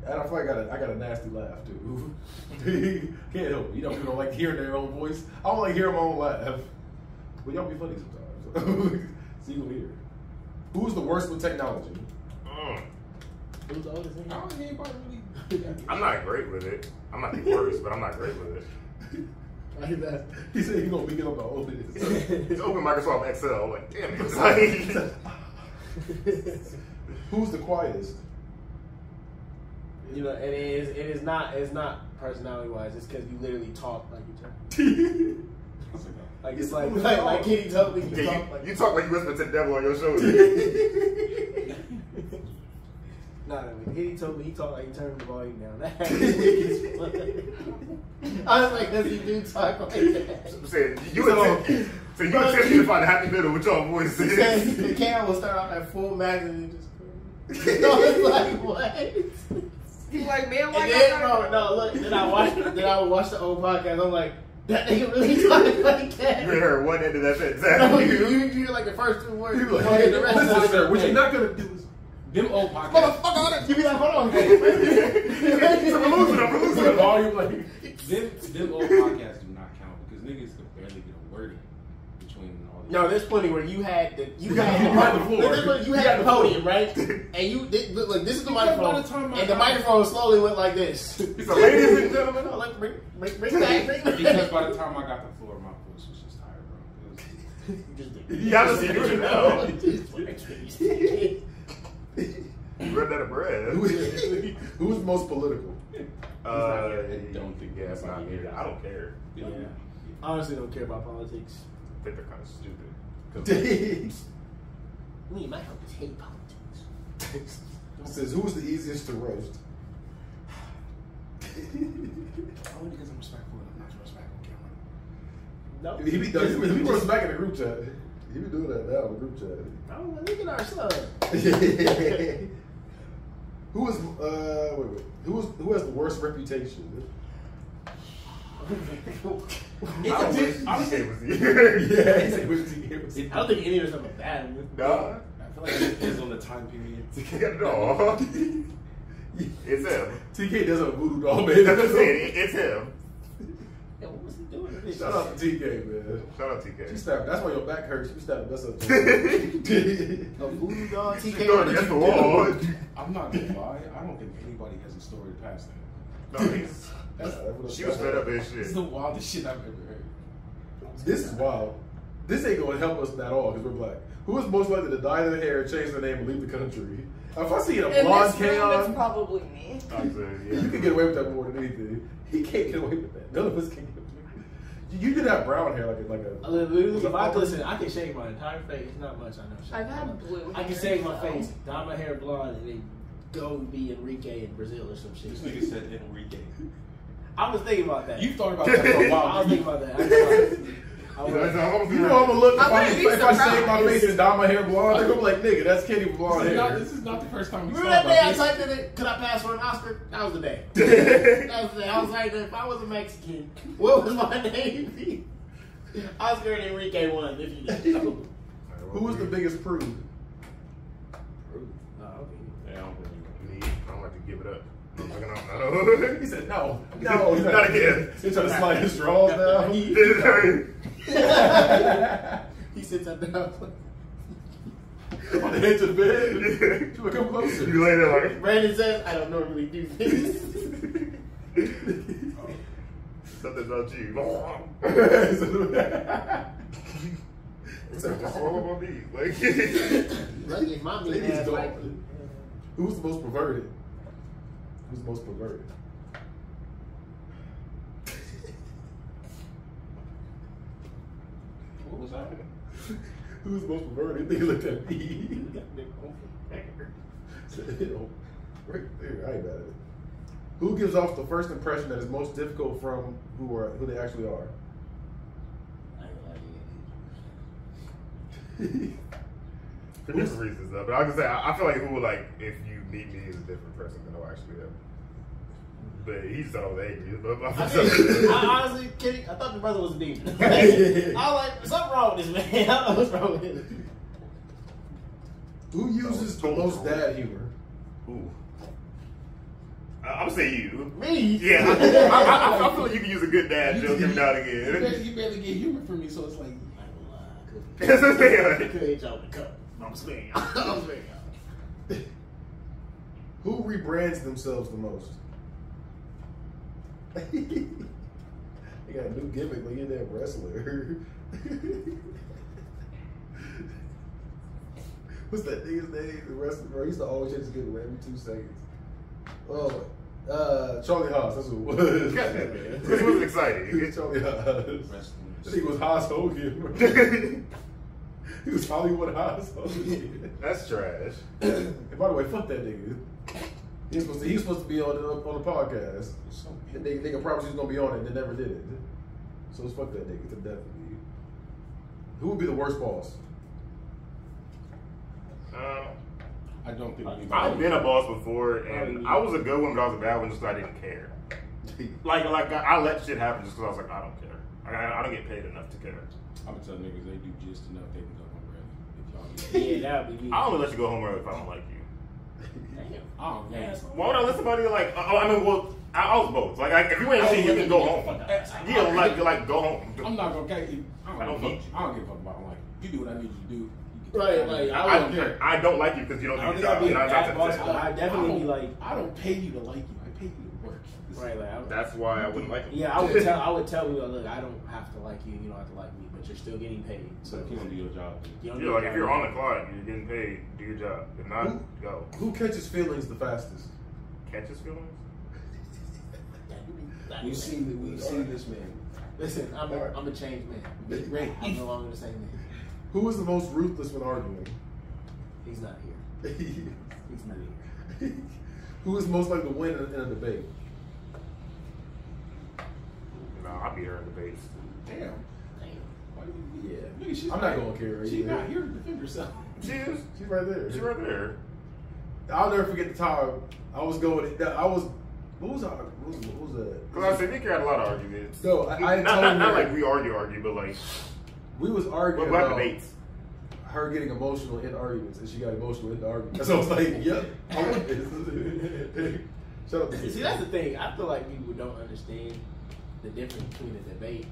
that. And I feel like I got a nasty laugh too. Can't help it. You know, people don't like hearing their own voice. I don't like hearing my own laugh. But y'all be funny sometimes. So you hear. Who's the worst with technology? Who's the oldest? I don't think anybody really I'm not great with it. I'm not the worst, but I'm not great with it. He said he's gonna pick it up the old. It's open Microsoft Excel. Like, damn it. Like, who's the quietest? You know, it's not personality wise. It's because you literally talk like you talk. Like it's like Kitty told me. You talk like you whisper to the devil on your shoulder. Nah, when Kitty told me he talked like he turned the volume down. That is funny. I was like, does he do talk like that? I'm saying, you attempt to find a happy middle with your voices. The camera will start off at full max and just I was like, what? He's like, man, why And then, no, look, then I would watch the old podcast. I'm like, that nigga really talking like that. You heard one end of that shit. No, Exactly. you hear like the first two words. People You like, hear the rest listen, of sir, it. what you're not gonna do is Them old podcasts. Motherfucker, you be like, hold on. I'm losing. the volume like. Them old podcasts do not count because niggas could barely get a word in between all these. No, there's plenty where you had the You had the floor. You had the podium, right? And you did look like this is the microphone, by the time and the microphone slowly went like this. So, ladies and gentlemen, No, like bring back. Because by the time I got the floor, my voice was just tired, bro. you gotta see it now. You run out of breath. Who's most political? I don't think Yeah, it's not me. I don't care. Yeah. Honestly, don't care about politics. I think they're kind of stupid. Me and my homies hate politics. It says, who's the easiest to roast? Only because I'm respectful and I'm not respectful on camera. No, He was back in the group chat. He be doing that now in the group chat. Oh, look at our son. Who is who has the worst reputation? I wish TK was here. I don't think any of us have a bad one. Nah. I feel like it depends on the time period. No. It's him. TK does a voodoo doll, man. That's what I'm saying. It's him. Yeah, what was he doing? Shout out to TK, man. Shout out She TK. stabbed. That's why your back hurts. You stabbed the best of A voodoo doll, She's TK. throwing against the wall. I'm not gonna lie. I don't think anybody has a story past that. No, she was fed up as This is shit. the wildest shit I've ever heard. This is wild. This ain't gonna help us at all because we're black. Who is most likely to dye their hair, change their name, and leave the country? If I see a In blonde this room, it's Kaon, probably me. I'm saying, yeah. you can get away with that more than anything. He can't get away with that. None of us can get away with it. You did have brown hair like a. Literally, if I listen, I can shave my entire face. Not much, I know. I've had blue. I can hair, shave my so- face, dye my hair blonde, and then go be Enrique in Brazil or some shit. This nigga said Enrique. I was thinking about that. You thought about that for a while. I was thinking about that. You know I'm gonna look I wouldn't be if I shave my surprised. face and dye my hair blonde. They're gonna be like, nigga, that's Kenny with blonde hair. This is not the first time we Remember thought that day I about typed in it, could I pass for an Oscar? That was the day. That was the day. I was like, if I was a Mexican, what would my name be? Oscar and Enrique won, if you didn't know. Who was the biggest prude? Oh, okay. this. Yeah, I don't believe Me, I don't like to give it up. I'm looking out. No. He said no. Not again. He's trying to slide his drawers down. He sits up down. On the edge of the bed. You come closer. You lay there like, Brandon says, I don't normally do this. something about you. Just swallow my meat. Like, Lucky if my meat has like. Who's the most perverted? Who's the most perverted? What was that? Who's the most perverted? They looked at me. Right there, I ain't bad at it. Who gives off the first impression that is most difficult from who they actually are? for different reasons though. But I can say I feel like who like if you meet me as a different person than I actually am. But he just thought I was angry. I honestly, kidding. I thought the brother was a demon. I was like, something wrong with this man. I don't know what's wrong with him. Who uses the most dad humor? Ooh. I'm gonna say you. Me? Yeah, I feel like you can use a good dad joke every now and again. You barely get humor from me, so it's like. I could hit y'all with a cup. I'm sparing y'all. I'm sparing y'all. Who rebrands themselves the most? He got a new gimmick like you're that wrestler. What's that nigga's name? The wrestler, bro. He used to always change his gimmick every 2 seconds. Oh, Charlie Haas. That's who it was. This was exciting. Charlie Haas. He was Haas Hogan. He was Hollywood Haas Hogan. That's trash. And by the way, fuck that nigga. He was supposed to be on the podcast. And nigga promised he was gonna be on it, and they never did it. So it's fuck that nigga to death. Who would be the worst boss? I don't think I've been a boss before, and I was a good one, but I was a bad one just because I didn't care. Like I let shit happen just because I was like, I don't care. I don't get paid enough to care. I'm gonna tell niggas they do just enough. They can go home early. If y'all Yeah, that would be me. I only let you go home early if I don't like you. oh man, Why would I let somebody like? I mean, well, I was both. Like, if you ain't shit, you can go home. Yeah, like go home. I'm not gonna catch you. I don't give a fuck about it. Like, you do what I need you to do. Right, like I don't like you because you don't do your job. I definitely be like, I don't pay you to like you. I pay you to work. Right, like that's why I wouldn't like him. Yeah, I would tell you, look, I don't have to like you, you don't have to like me, but you're still getting paid. So if you don't do your job, Yeah, like if you're on the clock, you're getting paid. Do your job. If not, go. Who catches feelings the fastest? Catches feelings? We see this man. Listen, I'm a changed man. Right. I'm no longer the same man. Who is the most ruthless when arguing? He's not here. He's not here. Who is most likely to win in a debate? No, I'll be here in debates. damn. Why do you? Yeah. Nigga, she's I'm not going to care. She's not here to defend herself. She is. She's right there. She's right there. I'll never forget the time I was going. What was that? Because I said Nick had a lot of arguments. No, I not told her like we argue, but like we was arguing we have about debates. her getting emotional in arguments, and she got emotional in the arguments. So I was like, "Yep, I want this." Shut up. See, that's the thing. I feel like people don't understand the difference between a debate,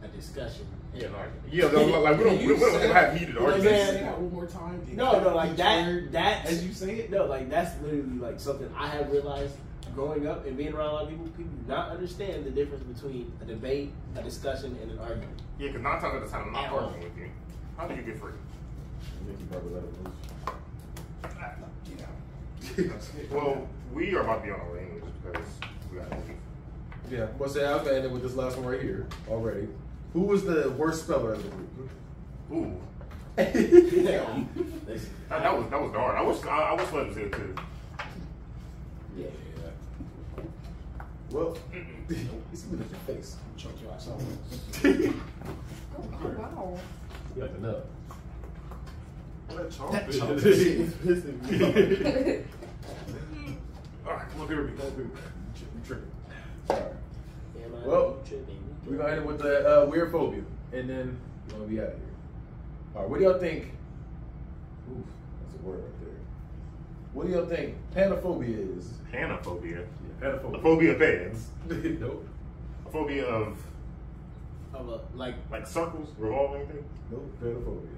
a discussion, and an argument. Yeah, like we don't have heated You know what I'm arguments. saying? Say that one more time. No, like that as you say it. No, like that's literally like something I have realized growing up and being around a lot of people. People do not understand the difference between a debate, a discussion, and an argument. Yeah, because 9 times out of 10 I'm not arguing with you. How do you get free? Nikki probably let it loose. Well, we are about to be on our way anyway just because we got to leave. Yeah, but say I've ended with this last one right here already. Who was the worst speller of the group? Ooh. Yeah. That was dark. I wish Flip was here too. Yeah. Well, it's me in your face. Choke your ass off. Wow. You have enough. That chomp That is. chomp is pissing me All right, come up here with me. Come up here with me. You tripping. All right. off. Well, we're going to end it with the weird phobia, and then we're going to be out of here. All right, what do y'all think? Oof, that's a word right there. What do y'all think panophobia is? Panophobia. Yeah, A panophobia. phobia of pants. Nope. A phobia of like circles, revolving things. Nope, panophobia.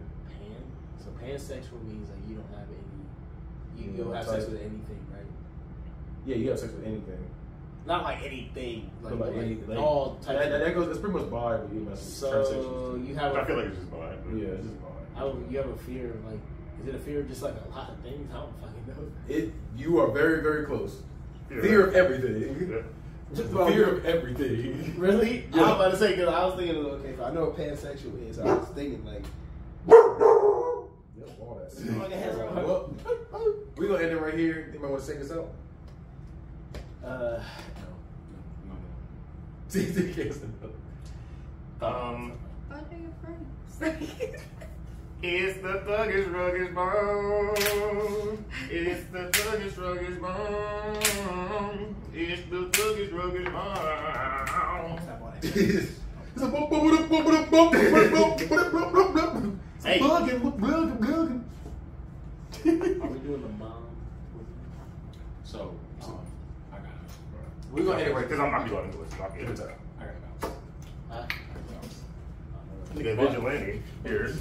So pansexual means like you don't have any, you don't have sex with anything, right? Yeah, you have sex with anything. Not like anything, like, Like anything. all types. That goes. It's pretty much bi, but you mess with So transsexuals. you have I feel like it's just bi. Yeah, it's just bi. you have a fear of like, is it a fear of just like a lot of things? I don't fucking know. You are very, very close. Yeah. Fear of everything. Yeah. Just fear of everything. Really? Yeah. I was about to say because I was thinking, okay, so I know what pansexual is. So I was thinking like, Yep, all that. Like a hazard. Well, we're gonna end it right here. Anybody want to take us out? No. Why are you friends? It's the thuggish ruggish bone. It's the thuggish ruggish bone. It's the thuggish ruggish bone. It's a bump. Hey. Bugging. are we doing the mom? So I got it. We're gonna end it right because I'm going to listen. I'll get it. I got it. Huh? Nigga, vigilante here.